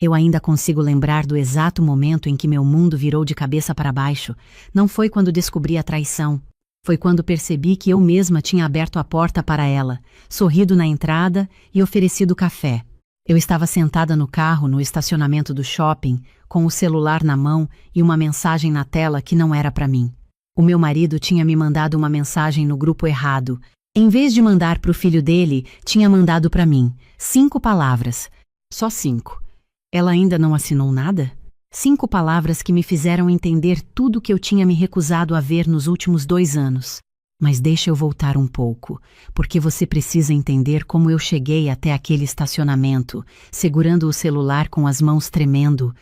S1: Eu ainda consigo lembrar do exato momento em que meu mundo virou de cabeça para baixo. Não foi quando descobri a traição. Foi quando percebi que eu mesma tinha aberto a porta para ela, sorrido na entrada e oferecido café. Eu estava sentada no carro no estacionamento do shopping, com o celular na mão e uma mensagem na tela que não era para mim. O meu marido tinha me mandado uma mensagem no grupo errado. Em vez de mandar para o filho dele, tinha mandado para mim. 5 palavras. Só 5. Ela ainda não assinou nada? 5 palavras que me fizeram entender tudo que eu tinha me recusado a ver nos últimos 2 anos. Mas deixa eu voltar um pouco, porque você precisa entender como eu cheguei até aquele estacionamento, segurando o celular com as mãos tremendo,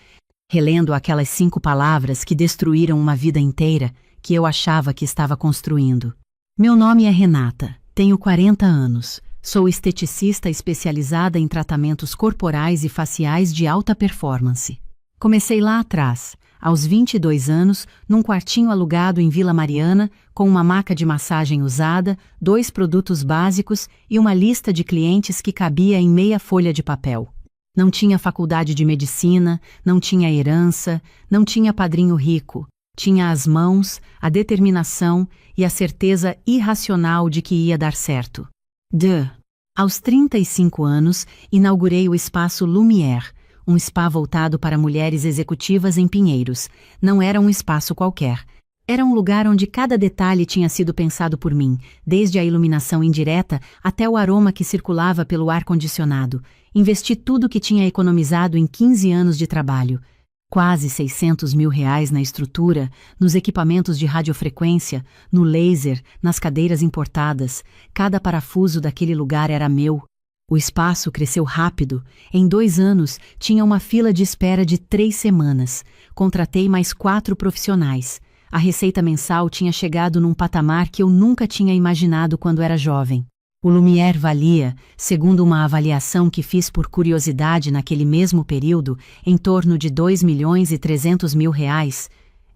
S1: relendo aquelas 5 palavras que destruíram uma vida inteira que eu achava que estava construindo. Meu nome é Renata, tenho 40 anos, sou esteticista especializada em tratamentos corporais e faciais de alta performance. Comecei lá atrás, aos 22 anos, num quartinho alugado em Vila Mariana, com uma maca de massagem usada, 2 produtos básicos e uma lista de clientes que cabia em meia folha de papel. Não tinha faculdade de medicina, não tinha herança, não tinha padrinho rico. Tinha as mãos, a determinação e a certeza irracional de que ia dar certo. Aos 35 anos, inaugurei o espaço Lumière, um spa voltado para mulheres executivas em Pinheiros. Não era um espaço qualquer. Era um lugar onde cada detalhe tinha sido pensado por mim, desde a iluminação indireta até o aroma que circulava pelo ar-condicionado. Investi tudo o que tinha economizado em 15 anos de trabalho. Quase R$600 mil na estrutura, nos equipamentos de radiofrequência, no laser, nas cadeiras importadas. Cada parafuso daquele lugar era meu. O espaço cresceu rápido. Em 2 anos, tinha uma fila de espera de 3 semanas. Contratei mais 4 profissionais. A receita mensal tinha chegado num patamar que eu nunca tinha imaginado quando era jovem. O Lumière valia, segundo uma avaliação que fiz por curiosidade naquele mesmo período, em torno de R$2.300.000.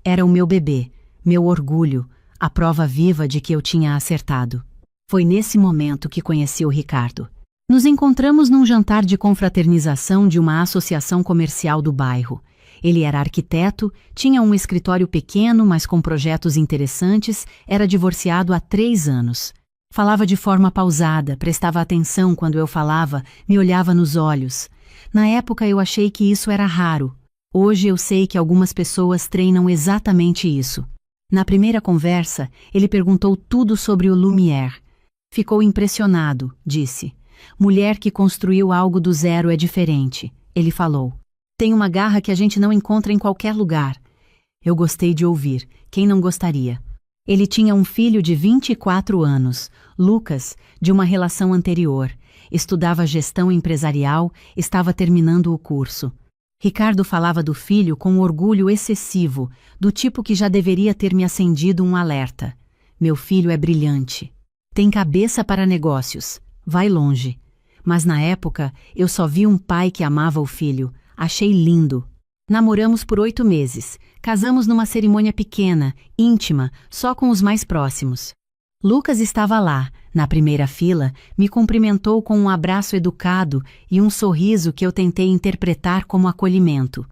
S1: Era o meu bebê, meu orgulho, a prova viva de que eu tinha acertado. Foi nesse momento que conheci o Ricardo. Nos encontramos num jantar de confraternização de uma associação comercial do bairro. Ele era arquiteto, tinha um escritório pequeno, mas com projetos interessantes, era divorciado há 3 anos. Falava de forma pausada, prestava atenção quando eu falava, me olhava nos olhos. Na época eu achei que isso era raro. Hoje eu sei que algumas pessoas treinam exatamente isso. Na primeira conversa, ele perguntou tudo sobre o Lumière. Ficou impressionado, disse. Mulher que construiu algo do zero é diferente, ele falou. Tem uma garra que a gente não encontra em qualquer lugar. Eu gostei de ouvir. Quem não gostaria? Ele tinha um filho de 24 anos, Lucas, de uma relação anterior. Estudava gestão empresarial, estava terminando o curso. Ricardo falava do filho com um orgulho excessivo, do tipo que já deveria ter me acendido um alerta. Meu filho é brilhante. Tem cabeça para negócios. Vai longe. Mas na época, eu só vi um pai que amava o filho. Achei lindo. Namoramos por 8 meses. Casamos numa cerimônia pequena, íntima, só com os mais próximos. Lucas estava lá, na primeira fila, me cumprimentou com um abraço educado e um sorriso que eu tentei interpretar como acolhimento.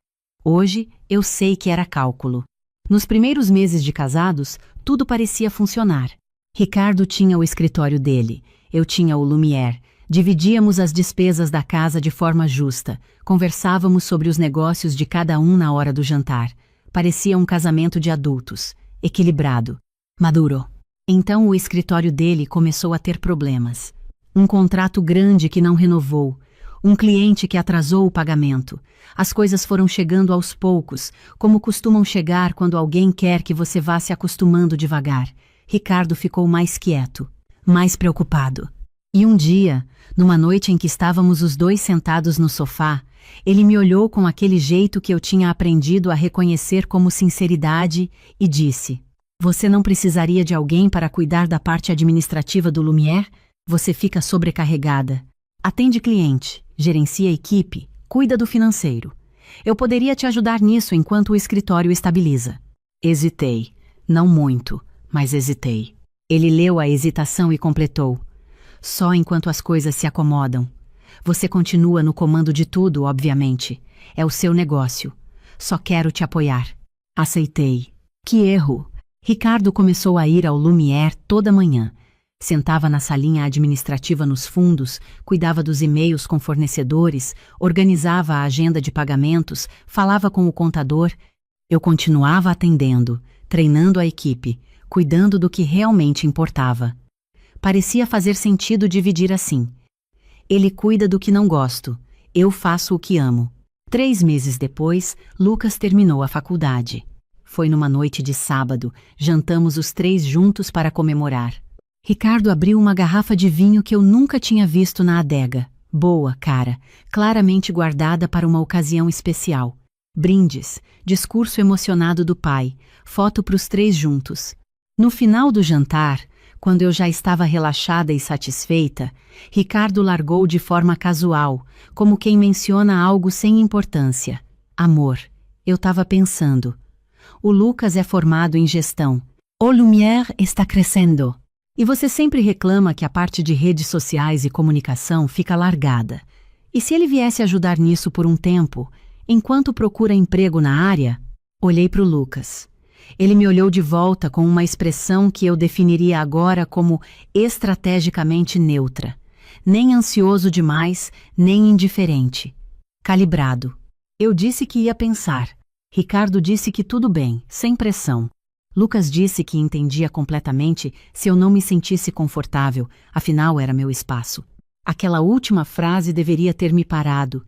S1: Hoje, eu sei que era cálculo. Nos primeiros meses de casados, tudo parecia funcionar. Ricardo tinha o escritório dele, eu tinha o Lumière. Dividíamos as despesas da casa de forma justa, conversávamos sobre os negócios de cada um na hora do jantar. Parecia um casamento de adultos, equilibrado, maduro. Então o escritório dele começou a ter problemas. Um contrato grande que não renovou, um cliente que atrasou o pagamento. As coisas foram chegando aos poucos, como costumam chegar quando alguém quer que você vá se acostumando devagar. Ricardo ficou mais quieto, mais preocupado. E um dia, numa noite em que estávamos os dois sentados no sofá, ele me olhou com aquele jeito que eu tinha aprendido a reconhecer como sinceridade e disse: Você não precisaria de alguém para cuidar da parte administrativa do Lumière? Você fica sobrecarregada. Atende cliente, gerencia a equipe, cuida do financeiro. Eu poderia te ajudar nisso enquanto o escritório estabiliza. Hesitei. Não muito, mas hesitei. Ele leu a hesitação e completou: Só enquanto as coisas se acomodam. Você continua no comando de tudo, obviamente. É o seu negócio. Só quero te apoiar. Aceitei. Que erro! Ricardo começou a ir ao Lumière toda manhã. Sentava na salinha administrativa nos fundos, cuidava dos e-mails com fornecedores, organizava a agenda de pagamentos, falava com o contador. Eu continuava atendendo, treinando a equipe, cuidando do que realmente importava. Parecia fazer sentido dividir assim. Ele cuida do que não gosto, eu faço o que amo. 3 meses depois, Lucas terminou a faculdade. Foi numa noite de sábado, jantamos os 3 juntos para comemorar. Ricardo abriu uma garrafa de vinho que eu nunca tinha visto na adega. Boa, cara, claramente guardada para uma ocasião especial. Brindes, discurso emocionado do pai, foto para os 3 juntos. No final do jantar, quando eu já estava relaxada e satisfeita, Ricardo largou de forma casual, como quem menciona algo sem importância. Amor, Eu estava pensando. O Lucas é formado em gestão. O Lumière está crescendo. E você sempre reclama que a parte de redes sociais e comunicação fica largada. E se ele viesse ajudar nisso por um tempo, enquanto procura emprego na área? Olhei para o Lucas. Ele me olhou de volta com uma expressão que eu definiria agora como estrategicamente neutra. Nem ansioso demais, nem indiferente. Calibrado. Eu disse que ia pensar. Ricardo disse que tudo bem, sem pressão. Lucas disse que entendia completamente se eu não me sentisse confortável, afinal era meu espaço. Aquela última frase deveria ter me parado.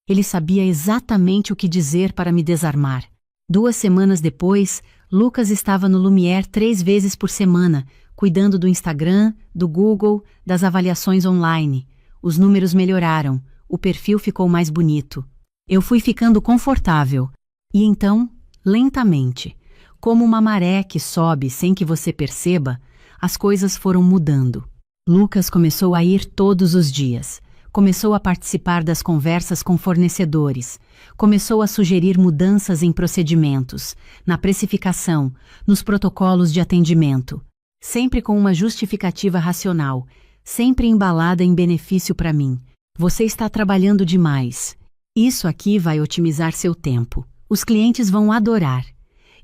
S1: Ele sabia exatamente o que dizer para me desarmar. 2 semanas depois, Lucas estava no Lumière 3 vezes por semana, cuidando do Instagram, do Google, das avaliações online. Os números melhoraram, o perfil ficou mais bonito. Eu fui ficando confortável. E então, lentamente, como uma maré que sobe sem que você perceba, as coisas foram mudando. Lucas começou a ir todos os dias. Começou a participar das conversas com fornecedores. Começou a sugerir mudanças em procedimentos, na precificação, nos protocolos de atendimento. Sempre com uma justificativa racional, sempre embalada em benefício para mim. Você está trabalhando demais. Isso aqui vai otimizar seu tempo. Os clientes vão adorar.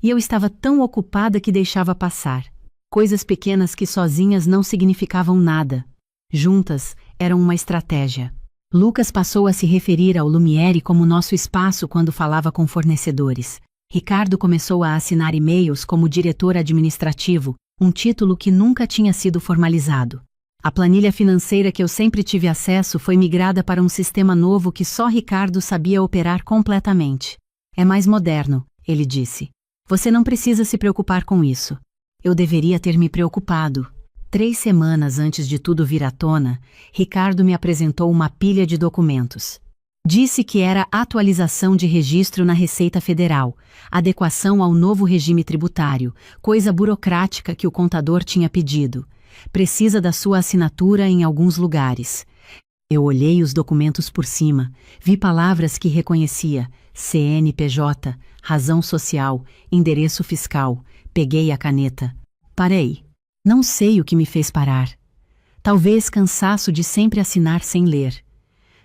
S1: E eu estava tão ocupada que deixava passar. Coisas pequenas que sozinhas não significavam nada. Juntas, eram uma estratégia. Lucas passou a se referir ao Lumière como nosso espaço quando falava com fornecedores. Ricardo começou a assinar e-mails como diretor administrativo, um título que nunca tinha sido formalizado. A planilha financeira que eu sempre tive acesso foi migrada para um sistema novo que só Ricardo sabia operar completamente. É mais moderno, ele disse. Você não precisa se preocupar com isso. Eu deveria ter me preocupado. 3 semanas antes de tudo vir à tona, Ricardo me apresentou uma pilha de documentos. Disse que era atualização de registro na Receita Federal, adequação ao novo regime tributário, coisa burocrática que o contador tinha pedido. Precisa da sua assinatura em alguns lugares. Eu olhei os documentos por cima, vi palavras que reconhecia: CNPJ, razão social, endereço fiscal. Peguei a caneta. Parei. Não sei o que me fez parar. Talvez cansaço de sempre assinar sem ler.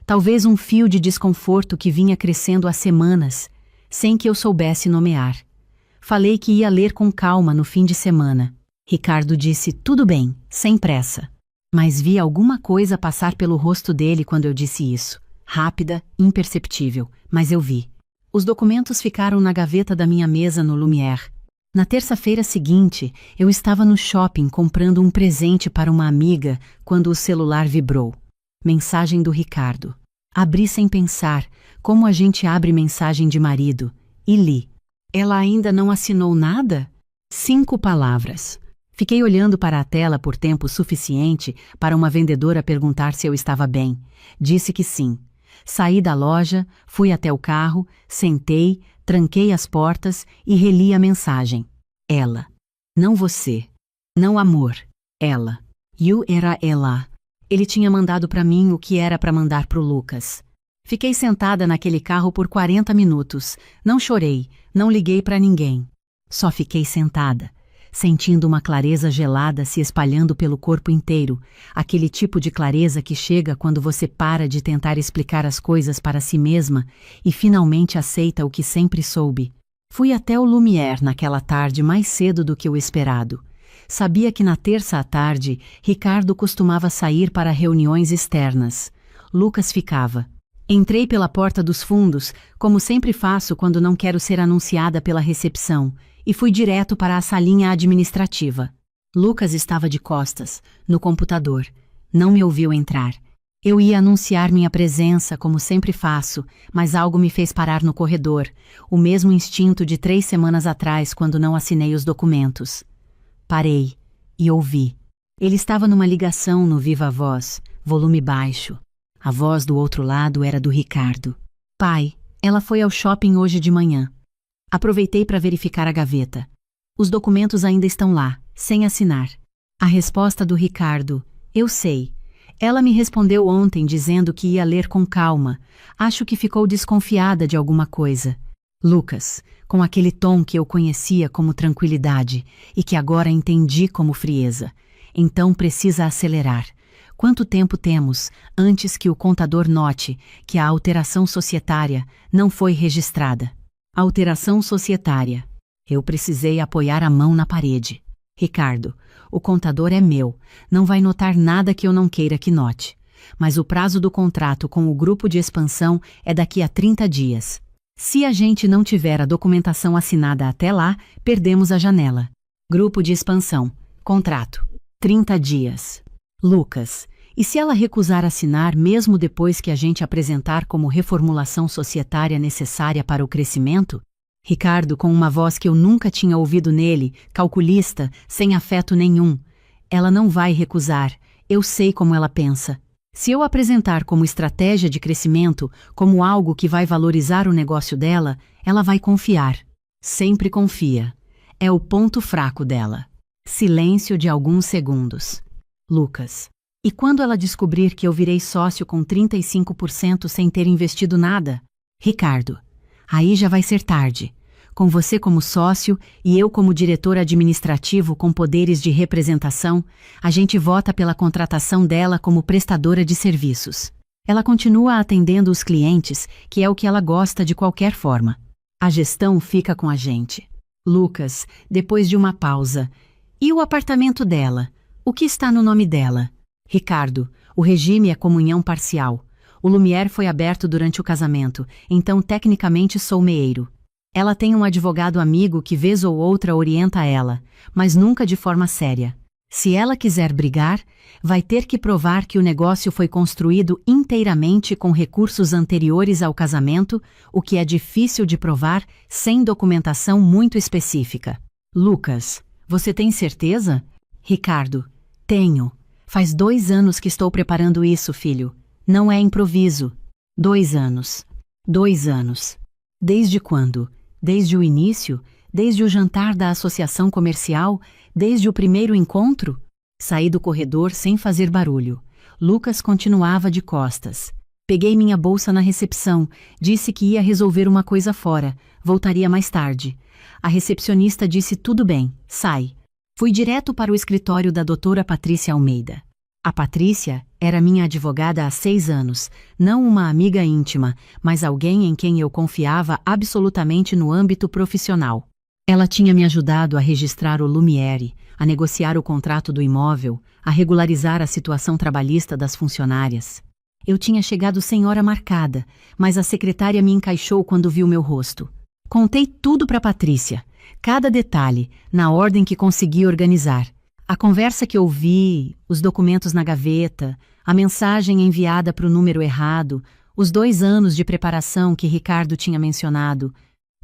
S1: Talvez um fio de desconforto que vinha crescendo há semanas, sem que eu soubesse nomear. Falei que ia ler com calma no fim de semana. Ricardo disse tudo bem, sem pressa. Mas vi alguma coisa passar pelo rosto dele quando eu disse isso. Rápida, imperceptível, mas eu vi. Os documentos ficaram na gaveta da minha mesa no Lumière. Na terça-feira seguinte, eu estava no shopping comprando um presente para uma amiga quando o celular vibrou. Mensagem do Ricardo. Abri sem pensar, como a gente abre mensagem de marido, e li. Ela ainda não assinou nada? 5 palavras. Fiquei olhando para a tela por tempo suficiente para uma vendedora perguntar se eu estava bem. Disse que sim. Saí da loja, fui até o carro, sentei, tranquei as portas e reli a mensagem. Ela. Não você. Não amor. Ela. You era ela. Ele tinha mandado para mim o que era para mandar pro Lucas. Fiquei sentada naquele carro por 40 minutos. Não chorei, não liguei para ninguém. Só fiquei sentada, sentindo uma clareza gelada se espalhando pelo corpo inteiro, aquele tipo de clareza que chega quando você para de tentar explicar as coisas para si mesma e finalmente aceita o que sempre soube. Fui até o Lumière naquela tarde mais cedo do que o esperado. Sabia que na terça à tarde, Ricardo costumava sair para reuniões externas. Lucas ficava. Entrei pela porta dos fundos, como sempre faço quando não quero ser anunciada pela recepção, e fui direto para a salinha administrativa. Lucas estava de costas, no computador. Não me ouviu entrar. Eu ia anunciar minha presença, como sempre faço, mas algo me fez parar no corredor, o mesmo instinto de 3 semanas atrás, quando não assinei os documentos. Parei e ouvi. Ele estava numa ligação no Viva Voz, volume baixo. A voz do outro lado era do Ricardo. Pai, ela foi ao shopping hoje de manhã. Aproveitei para verificar a gaveta. Os documentos ainda estão lá, sem assinar. A resposta do Ricardo. Eu sei. Ela me respondeu ontem dizendo que ia ler com calma. Acho que ficou desconfiada de alguma coisa. Lucas, com aquele tom que eu conhecia como tranquilidade e que agora entendi como frieza. Então precisa acelerar. Quanto tempo temos antes que o contador note que a alteração societária não foi registrada? Alteração societária. Eu precisei apoiar a mão na parede. Ricardo, o contador é meu, não vai notar nada que eu não queira que note. Mas o prazo do contrato com o grupo de expansão é daqui a 30 dias. Se a gente não tiver a documentação assinada até lá, perdemos a janela. Grupo de expansão. Contrato. 30 dias. Lucas, e se ela recusar assinar mesmo depois que a gente apresentar como reformulação societária necessária para o crescimento? Ricardo, com uma voz que eu nunca tinha ouvido nele, calculista, sem afeto nenhum. Ela não vai recusar. Eu sei como ela pensa. Se eu apresentar como estratégia de crescimento, como algo que vai valorizar o negócio dela, ela vai confiar. Sempre confia. É o ponto fraco dela. Silêncio de alguns segundos. Lucas. E quando ela descobrir que eu virei sócio com 35% sem ter investido nada? Ricardo. Aí já vai ser tarde. Com você como sócio e eu como diretor administrativo com poderes de representação, a gente vota pela contratação dela como prestadora de serviços. Ela continua atendendo os clientes, que é o que ela gosta de qualquer forma. A gestão fica com a gente. Lucas, depois de uma pausa. E o apartamento dela? O que está no nome dela? Ricardo, o regime é comunhão parcial. O Lumière foi aberto durante o casamento, então tecnicamente sou meeiro. Ela tem um advogado amigo que vez ou outra orienta ela, mas nunca de forma séria. Se ela quiser brigar, vai ter que provar que o negócio foi construído inteiramente com recursos anteriores ao casamento, o que é difícil de provar sem documentação muito específica. Lucas, você tem certeza? Ricardo, tenho. Faz 2 anos que estou preparando isso, filho. Não é improviso. 2 anos. 2 anos. Desde quando? Desde o início? Desde o jantar da associação comercial? Desde o primeiro encontro? Saí do corredor sem fazer barulho. Lucas continuava de costas. Peguei minha bolsa na recepção, disse que ia resolver uma coisa fora, voltaria mais tarde. A recepcionista disse tudo bem, sai. Fui direto para o escritório da doutora Patrícia Almeida. A Patrícia era minha advogada há 6 anos, não uma amiga íntima, mas alguém em quem eu confiava absolutamente no âmbito profissional. Ela tinha me ajudado a registrar o Lumière, a negociar o contrato do imóvel, a regularizar a situação trabalhista das funcionárias. Eu tinha chegado sem hora marcada, mas a secretária me encaixou quando viu meu rosto. Contei tudo para Patrícia, cada detalhe, na ordem que consegui organizar. A conversa que ouvi, os documentos na gaveta, a mensagem enviada para o número errado, os 2 anos de preparação que Ricardo tinha mencionado.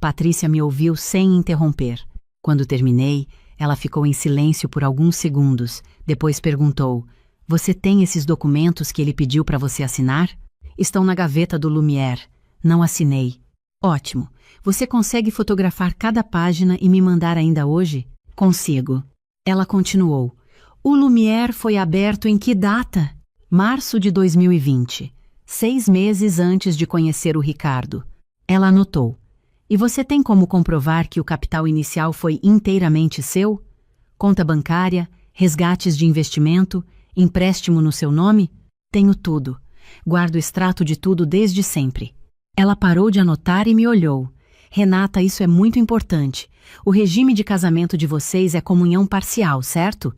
S1: Patrícia me ouviu sem interromper. Quando terminei, ela ficou em silêncio por alguns segundos. Depois perguntou: "Você tem esses documentos que ele pediu para você assinar?" "Estão na gaveta do Lumière. Não assinei." "Ótimo. Você consegue fotografar cada página e me mandar ainda hoje?" "Consigo." Ela continuou: "O Lumière foi aberto em que data?" "Março de 2020, 6 meses antes de conhecer o Ricardo." Ela anotou: "E você tem como comprovar que o capital inicial foi inteiramente seu? Conta bancária, resgates de investimento, empréstimo no seu nome?" "Tenho tudo. Guardo extrato de tudo desde sempre." Ela parou de anotar e me olhou. "Renata, isso é muito importante. O regime de casamento de vocês é comunhão parcial, certo?"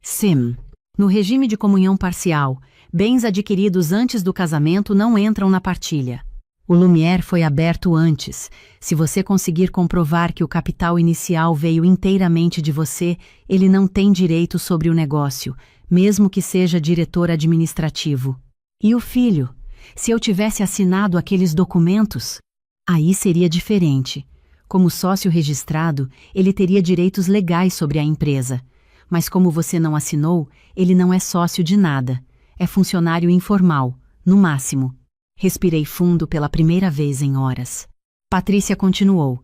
S1: "Sim. No regime de comunhão parcial, bens adquiridos antes do casamento não entram na partilha. O Lumière foi aberto antes. Se você conseguir comprovar que o capital inicial veio inteiramente de você, ele não tem direito sobre o negócio, mesmo que seja diretor administrativo." "E o filho? Se eu tivesse assinado aqueles documentos?" "Aí seria diferente. Como sócio registrado, ele teria direitos legais sobre a empresa. Mas como você não assinou, ele não é sócio de nada. É funcionário informal, no máximo." Respirei fundo pela primeira vez em horas. Patrícia continuou: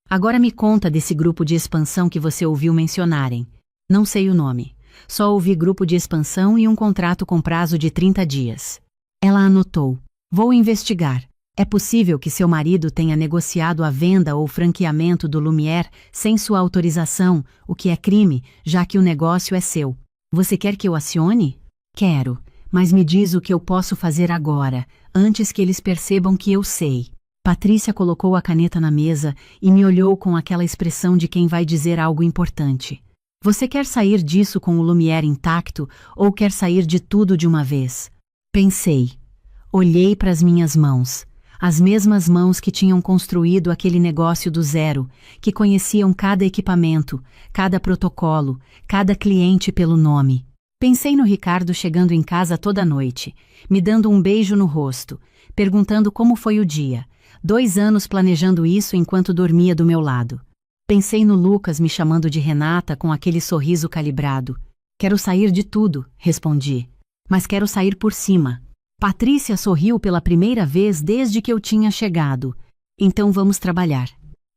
S1: "Agora me conta desse grupo de expansão que você ouviu mencionarem." "Não sei o nome. Só ouvi grupo de expansão e um contrato com prazo de 30 dias." Ela anotou: "Vou investigar." É possível que seu marido tenha negociado a venda ou franqueamento do Lumière sem sua autorização, o que é crime, já que o negócio é seu. Você quer que eu acione? Quero, mas me diz o que eu posso fazer agora, antes que eles percebam que eu sei. Patrícia colocou a caneta na mesa e me olhou com aquela expressão de quem vai dizer algo importante. Você quer sair disso com o Lumière intacto ou quer sair de tudo de uma vez? Pensei. Olhei para as minhas mãos. As mesmas mãos que tinham construído aquele negócio do zero, que conheciam cada equipamento, cada protocolo, cada cliente pelo nome. Pensei no Ricardo chegando em casa toda noite, me dando um beijo no rosto, perguntando como foi o dia. 2 anos planejando isso enquanto dormia do meu lado. Pensei no Lucas me chamando de Renata com aquele sorriso calibrado. Quero sair de tudo, respondi. Mas quero sair por cima. Patrícia sorriu pela primeira vez desde que eu tinha chegado. Então vamos trabalhar.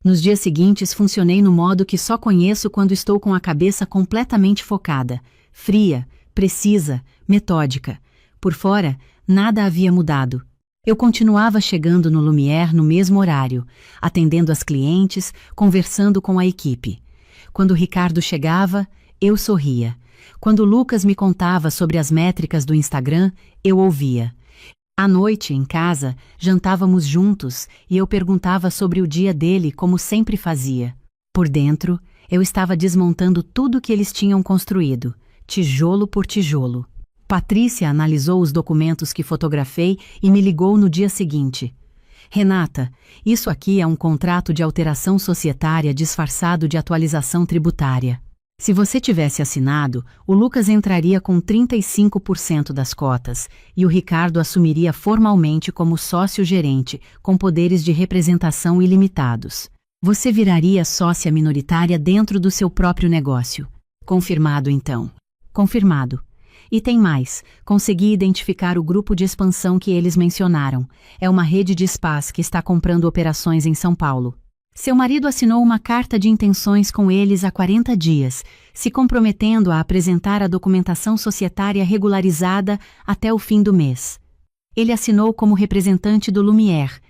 S1: Nos dias seguintes funcionei no modo que só conheço quando estou com a cabeça completamente focada, fria, precisa, metódica. Por fora, nada havia mudado. Eu continuava chegando no Lumière no mesmo horário, atendendo as clientes, conversando com a equipe. Quando o Ricardo chegava, eu sorria. Quando o Lucas me contava sobre as métricas do Instagram, eu ouvia. À noite, em casa, jantávamos juntos e eu perguntava sobre o dia dele como sempre fazia. Por dentro, eu estava desmontando tudo que eles tinham construído, tijolo por tijolo. Patrícia analisou os documentos que fotografei e me ligou no dia seguinte. Renata, isso aqui é um contrato de alteração societária disfarçado de atualização tributária. Se você tivesse assinado, o Lucas entraria com 35% das cotas e o Ricardo assumiria formalmente como sócio-gerente, com poderes de representação ilimitados. Você viraria sócia minoritária dentro do seu próprio negócio. Confirmado, então. Confirmado. E tem mais, consegui identificar o grupo de expansão que eles mencionaram. É uma rede de spas que está comprando operações em São Paulo. Seu marido assinou uma carta de intenções com eles há 40 dias, se comprometendo a apresentar a documentação societária regularizada até o fim do mês. Ele assinou como representante do Lumière.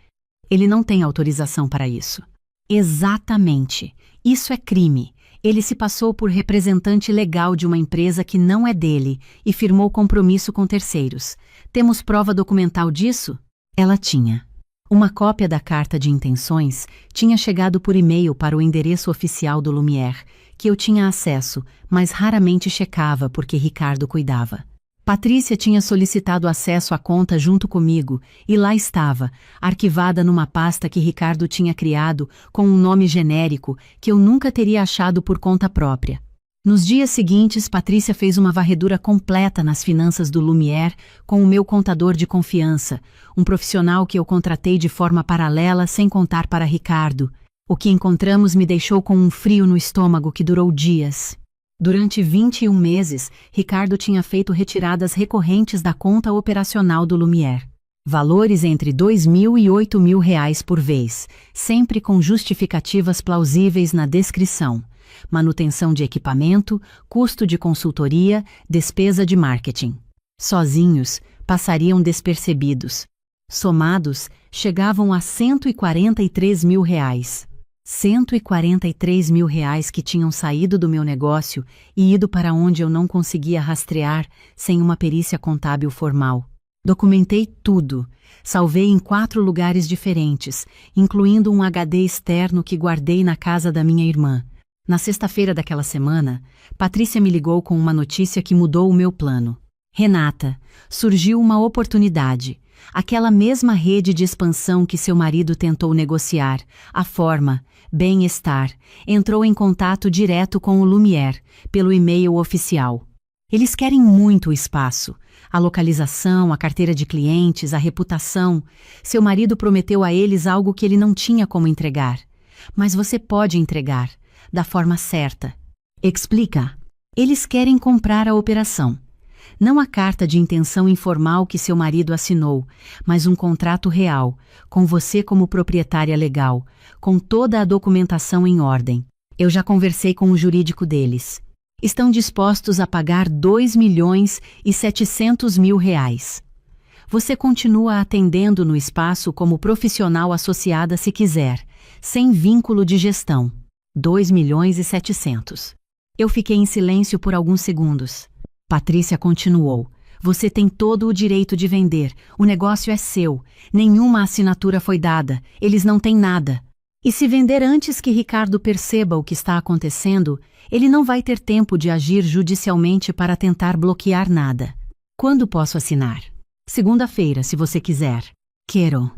S1: Ele não tem autorização para isso. Exatamente. Isso é crime. Ele se passou por representante legal de uma empresa que não é dele e firmou compromisso com terceiros. Temos prova documental disso? Ela tinha. Uma cópia da carta de intenções tinha chegado por e-mail para o endereço oficial do Lumière, que eu tinha acesso, mas raramente checava porque Ricardo cuidava. Patrícia tinha solicitado acesso à conta junto comigo, e lá estava, arquivada numa pasta que Ricardo tinha criado com um nome genérico que eu nunca teria achado por conta própria. Nos dias seguintes, Patrícia fez uma varredura completa nas finanças do Lumière com o meu contador de confiança, um profissional que eu contratei de forma paralela sem contar para Ricardo. O que encontramos me deixou com um frio no estômago que durou dias. Durante 21 meses, Ricardo tinha feito retiradas recorrentes da conta operacional do Lumière. Valores entre R$2.000 e R$8.000 por vez, sempre com justificativas plausíveis na descrição. Manutenção de equipamento, custo de consultoria, despesa de marketing. Sozinhos, passariam despercebidos. Somados, chegavam a R$143 mil. R$143 mil que tinham saído do meu negócio e ido para onde eu não conseguia rastrear sem uma perícia contábil formal. Documentei tudo. Salvei em 4 lugares diferentes, incluindo um HD externo que guardei na casa da minha irmã. Na sexta-feira daquela semana, Patrícia me ligou com uma notícia que mudou o meu plano. Renata, surgiu uma oportunidade. Aquela mesma rede de expansão que seu marido tentou negociar, a Forma, Bem-Estar, entrou em contato direto com o Lumière, pelo e-mail oficial. Eles querem muito o espaço, a localização, a carteira de clientes, a reputação. Seu marido prometeu a eles algo que ele não tinha como entregar. Mas você pode entregar, da forma certa. Explica. Eles querem comprar a operação. Não a carta de intenção informal que seu marido assinou, mas um contrato real, com você como proprietária legal, com toda a documentação em ordem. Eu já conversei com o jurídico deles. Estão dispostos a pagar R$2.700.000. Você continua atendendo no espaço como profissional associada se quiser, sem vínculo de gestão. 2.700.000. Eu fiquei em silêncio por alguns segundos. Patrícia continuou. Você tem todo o direito de vender. O negócio é seu. Nenhuma assinatura foi dada. Eles não têm nada. E se vender antes que Ricardo perceba o que está acontecendo, ele não vai ter tempo de agir judicialmente para tentar bloquear nada. Quando posso assinar? Segunda-feira, se você quiser. Quero.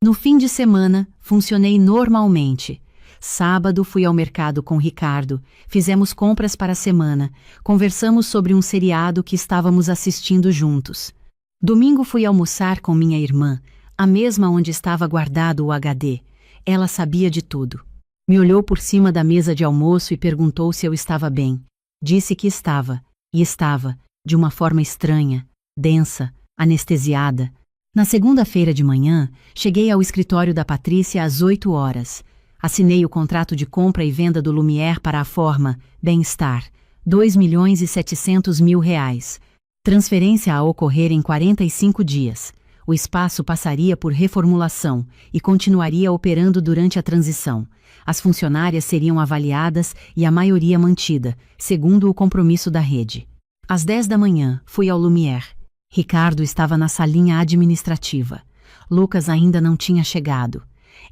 S1: No fim de semana, funcionei normalmente. Sábado fui ao mercado com Ricardo, fizemos compras para a semana, conversamos sobre um seriado que estávamos assistindo juntos. Domingo fui almoçar com minha irmã, a mesma onde estava guardado o HD. Ela sabia de tudo. Me olhou por cima da mesa de almoço e perguntou se eu estava bem. Disse que estava, e estava, de uma forma estranha, densa, anestesiada. Na segunda-feira de manhã, cheguei ao escritório da Patrícia às 8 horas. Assinei o contrato de compra e venda do Lumière para a forma Bem-Estar, 2.700.000. Transferência a ocorrer em 45 dias. O espaço passaria por reformulação e continuaria operando durante a transição. As funcionárias seriam avaliadas e a maioria mantida, segundo o compromisso da rede. Às 10 da manhã, fui ao Lumière. Ricardo estava na salinha administrativa. Lucas ainda não tinha chegado.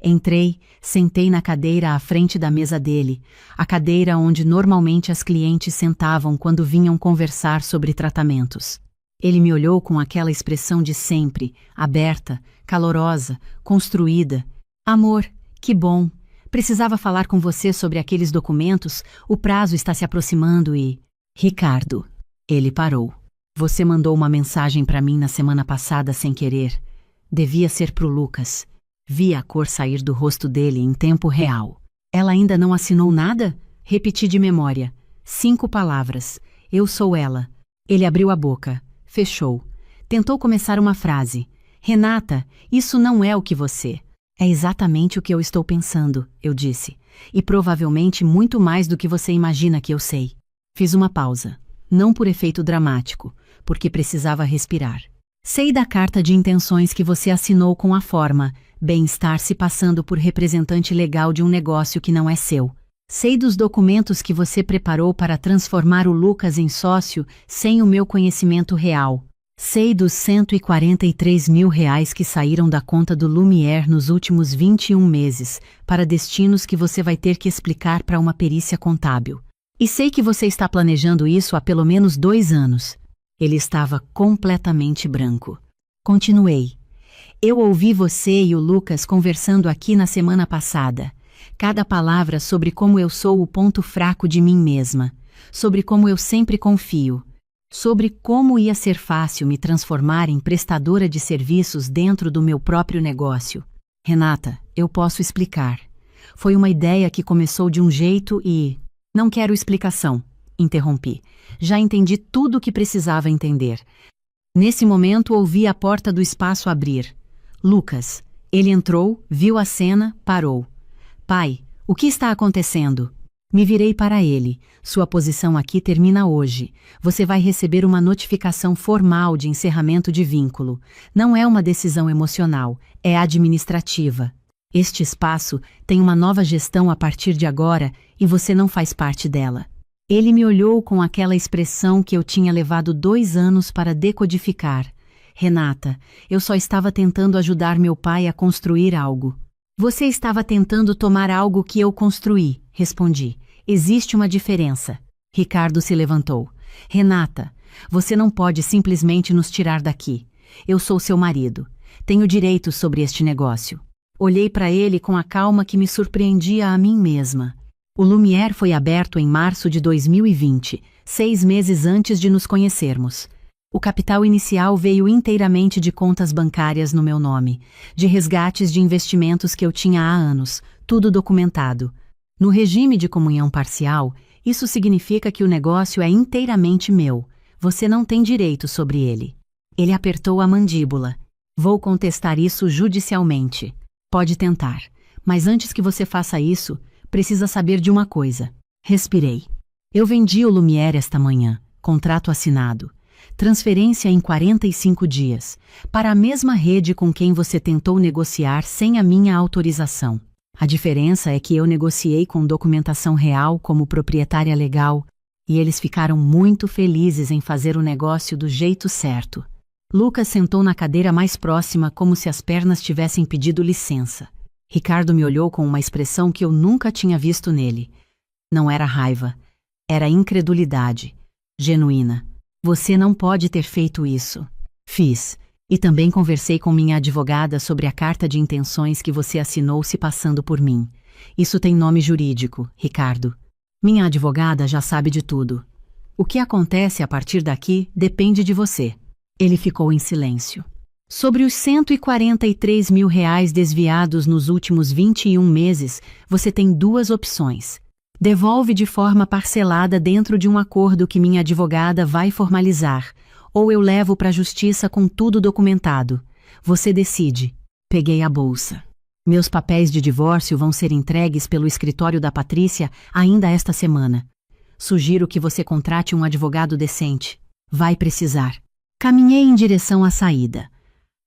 S1: Entrei, sentei na cadeira à frente da mesa dele, a cadeira onde normalmente as clientes sentavam quando vinham conversar sobre tratamentos. Ele me olhou com aquela expressão de sempre, aberta, calorosa, construída. Amor, que bom. Precisava falar com você sobre aqueles documentos, o prazo está se aproximando e... Ricardo. Ele parou. Você mandou uma mensagem para mim na semana passada sem querer. Devia ser pro Lucas. Vi a cor sair do rosto dele em tempo real. Ela ainda não assinou nada? Repeti de memória. 5 palavras. Eu sou ela. Ele abriu a boca. Fechou. Tentou começar uma frase. Renata, isso não é o que você... É exatamente o que eu estou pensando, eu disse. E provavelmente muito mais do que você imagina que eu sei. Fiz uma pausa. Não por efeito dramático, porque precisava respirar. Sei da carta de intenções que você assinou com a forma Bem-Estar se passando por representante legal de um negócio que não é seu. Sei dos documentos que você preparou para transformar o Lucas em sócio sem o meu conhecimento real. Sei dos R$143.000 que saíram da conta do Lumière nos últimos 21 meses, para destinos que você vai ter que explicar para uma perícia contábil. E sei que você está planejando isso há pelo menos 2 anos. Ele estava completamente branco. Continuei. Eu ouvi você e o Lucas conversando aqui na semana passada. Cada palavra sobre como eu sou o ponto fraco de mim mesma. Sobre como eu sempre confio. Sobre como ia ser fácil me transformar em prestadora de serviços dentro do meu próprio negócio. Renata, eu posso explicar. Foi uma ideia que começou de um jeito e... Não quero explicação, interrompi. Já entendi tudo o que precisava entender. Nesse momento ouvi a porta do espaço abrir. Lucas. Ele entrou, viu a cena, parou. Pai, o que está acontecendo? Me virei para ele. Sua posição aqui termina hoje. Você vai receber uma notificação formal de encerramento de vínculo. Não é uma decisão emocional, é administrativa. Este espaço tem uma nova gestão a partir de agora e você não faz parte dela. Ele me olhou com aquela expressão que eu tinha levado 2 anos para decodificar. Renata, eu só estava tentando ajudar meu pai a construir algo. Você estava tentando tomar algo que eu construí, respondi. Existe uma diferença. Ricardo se levantou. Renata, você não pode simplesmente nos tirar daqui. Eu sou seu marido. Tenho direitos sobre este negócio. Olhei para ele com a calma que me surpreendia a mim mesma. O Lumière foi aberto em março de 2020, 6 meses antes de nos conhecermos. O capital inicial veio inteiramente de contas bancárias no meu nome, de resgates de investimentos que eu tinha há anos, tudo documentado. No regime de comunhão parcial, isso significa que o negócio é inteiramente meu. Você não tem direito sobre ele. Ele apertou a mandíbula. Vou contestar isso judicialmente. Pode tentar, mas antes que você faça isso, precisa saber de uma coisa. Respirei. Eu vendi o Lumière esta manhã, contrato assinado. Transferência em 45 dias, para a mesma rede com quem você tentou negociar sem a minha autorização. A diferença é que eu negociei com documentação real como proprietária legal, e eles ficaram muito felizes em fazer o negócio do jeito certo. Lucas sentou na cadeira mais próxima como se as pernas tivessem pedido licença. Ricardo me olhou com uma expressão que eu nunca tinha visto nele. Não era raiva, era incredulidade, genuína. Você não pode ter feito isso. Fiz. E também conversei com minha advogada sobre a carta de intenções que você assinou se passando por mim. Isso tem nome jurídico, Ricardo. Minha advogada já sabe de tudo. O que acontece a partir daqui depende de você. Ele ficou em silêncio. Sobre os R$ 143 mil desviados nos últimos 21 meses, você tem duas opções. Devolve de forma parcelada dentro de um acordo que minha advogada vai formalizar, ou eu levo para a justiça com tudo documentado. Você decide. Peguei a bolsa. Meus papéis de divórcio vão ser entregues pelo escritório da Patrícia ainda esta semana. Sugiro que você contrate um advogado decente. Vai precisar. Caminhei em direção à saída.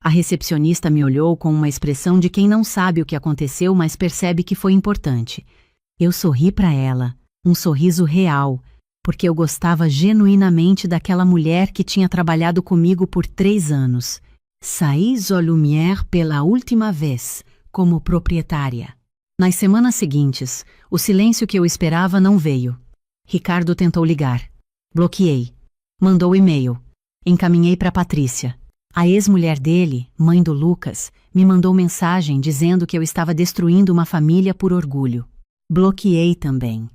S1: A recepcionista me olhou com uma expressão de quem não sabe o que aconteceu, mas percebe que foi importante. Eu sorri para ela, um sorriso real, porque eu gostava genuinamente daquela mulher que tinha trabalhado comigo por 3 anos. Saís au Lumière pela última vez, como proprietária. Nas semanas seguintes, o silêncio que eu esperava não veio. Ricardo tentou ligar. Bloqueei. Mandou e-mail. Encaminhei para Patrícia. A ex-mulher dele, mãe do Lucas, me mandou mensagem dizendo que eu estava destruindo uma família por orgulho. Bloqueei também.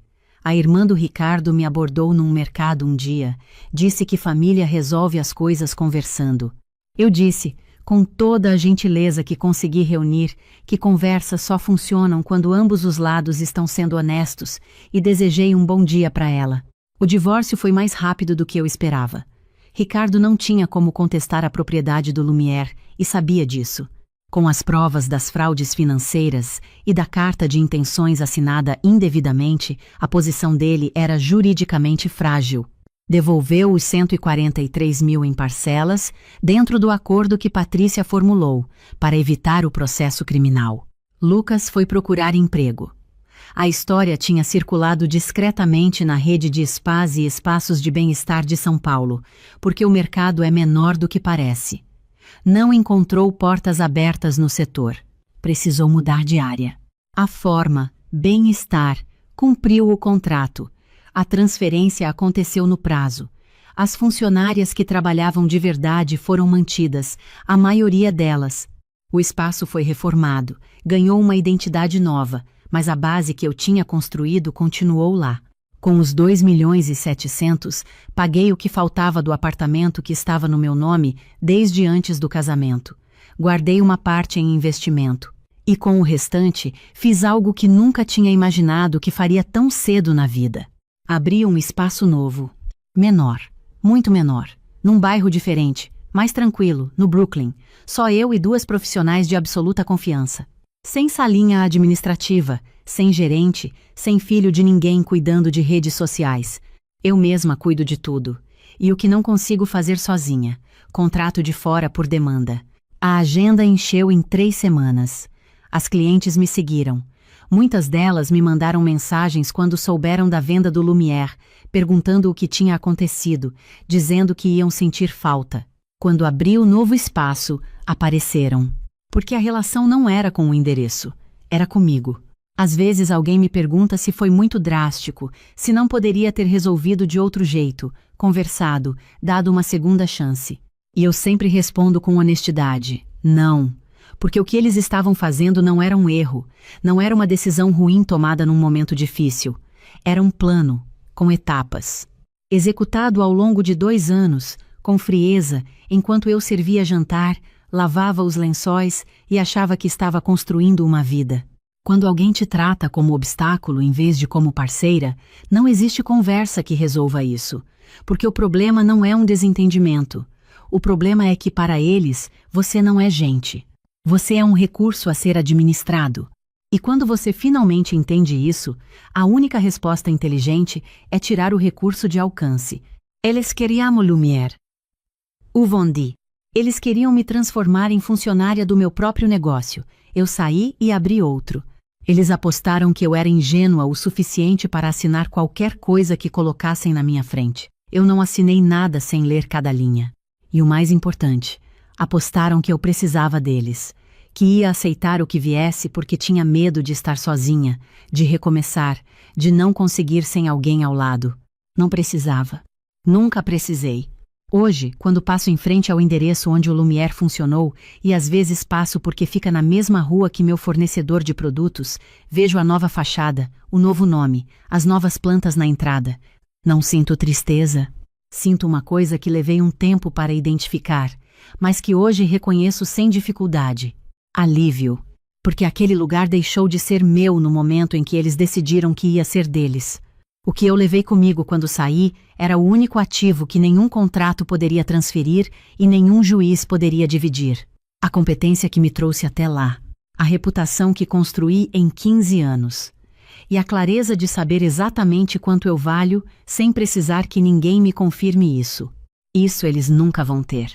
S1: A irmã do Ricardo me abordou num mercado um dia, disse que família resolve as coisas conversando. Eu disse, com toda a gentileza que consegui reunir, que conversas só funcionam quando ambos os lados estão sendo honestos, e desejei um bom dia para ela. O divórcio foi mais rápido do que eu esperava. Ricardo não tinha como contestar a propriedade do Lumière e sabia disso. Com as provas das fraudes financeiras e da carta de intenções assinada indevidamente, a posição dele era juridicamente frágil. Devolveu os 143 mil em parcelas, dentro do acordo que Patrícia formulou, para evitar o processo criminal. Lucas foi procurar emprego. A história tinha circulado discretamente na rede de spas e espaços de bem-estar de São Paulo, porque o mercado é menor do que parece. Não encontrou portas abertas no setor. Precisou mudar de área. A forma, bem-estar, cumpriu o contrato. A transferência aconteceu no prazo. As funcionárias que trabalhavam de verdade foram mantidas, a maioria delas. O espaço foi reformado, ganhou uma identidade nova, mas a base que eu tinha construído continuou lá. Com os 2.700.000, paguei o que faltava do apartamento que estava no meu nome desde antes do casamento. Guardei uma parte em investimento. E com o restante, fiz algo que nunca tinha imaginado que faria tão cedo na vida. Abri um espaço novo. Menor. Muito menor. Num bairro diferente. Mais tranquilo, no Brooklyn. Só eu e 2 profissionais de absoluta confiança. Sem salinha administrativa, sem gerente, sem filho de ninguém cuidando de redes sociais. Eu mesma cuido de tudo. E o que não consigo fazer sozinha. Contrato de fora por demanda. A agenda encheu em 3 semanas. As clientes me seguiram. Muitas delas me mandaram mensagens quando souberam da venda do Lumière, perguntando o que tinha acontecido, dizendo que iam sentir falta. Quando abri o novo espaço, apareceram. Porque a relação não era com o endereço, era comigo. Às vezes alguém me pergunta se foi muito drástico, se não poderia ter resolvido de outro jeito, conversado, dado uma segunda chance. E eu sempre respondo com honestidade, não. Porque o que eles estavam fazendo não era um erro, não era uma decisão ruim tomada num momento difícil. Era um plano, com etapas. Executado ao longo de 2 anos, com frieza, enquanto eu servia jantar, lavava os lençóis e achava que estava construindo uma vida. Quando alguém te trata como obstáculo em vez de como parceira, não existe conversa que resolva isso, porque o problema não é um desentendimento. O problema é que para eles, você não é gente. Você é um recurso a ser administrado. E quando você finalmente entende isso, a única resposta inteligente é tirar o recurso de alcance. Eles queriam Lumière. O vendi. Eles queriam me transformar em funcionária do meu próprio negócio. Eu saí e abri outro. Eles apostaram que eu era ingênua o suficiente para assinar qualquer coisa que colocassem na minha frente. Eu não assinei nada sem ler cada linha. E o mais importante, apostaram que eu precisava deles, que ia aceitar o que viesse porque tinha medo de estar sozinha, de recomeçar, de não conseguir sem alguém ao lado. Não precisava. Nunca precisei. Hoje, quando passo em frente ao endereço onde o Lumière funcionou, e às vezes passo porque fica na mesma rua que meu fornecedor de produtos, vejo a nova fachada, o novo nome, as novas plantas na entrada. Não sinto tristeza. Sinto uma coisa que levei um tempo para identificar, mas que hoje reconheço sem dificuldade. Alívio. Porque aquele lugar deixou de ser meu no momento em que eles decidiram que ia ser deles. O que eu levei comigo quando saí era o único ativo que nenhum contrato poderia transferir e nenhum juiz poderia dividir. A competência que me trouxe até lá. A reputação que construí em 15 anos. E a clareza de saber exatamente quanto eu valho sem precisar que ninguém me confirme isso. Isso eles nunca vão ter.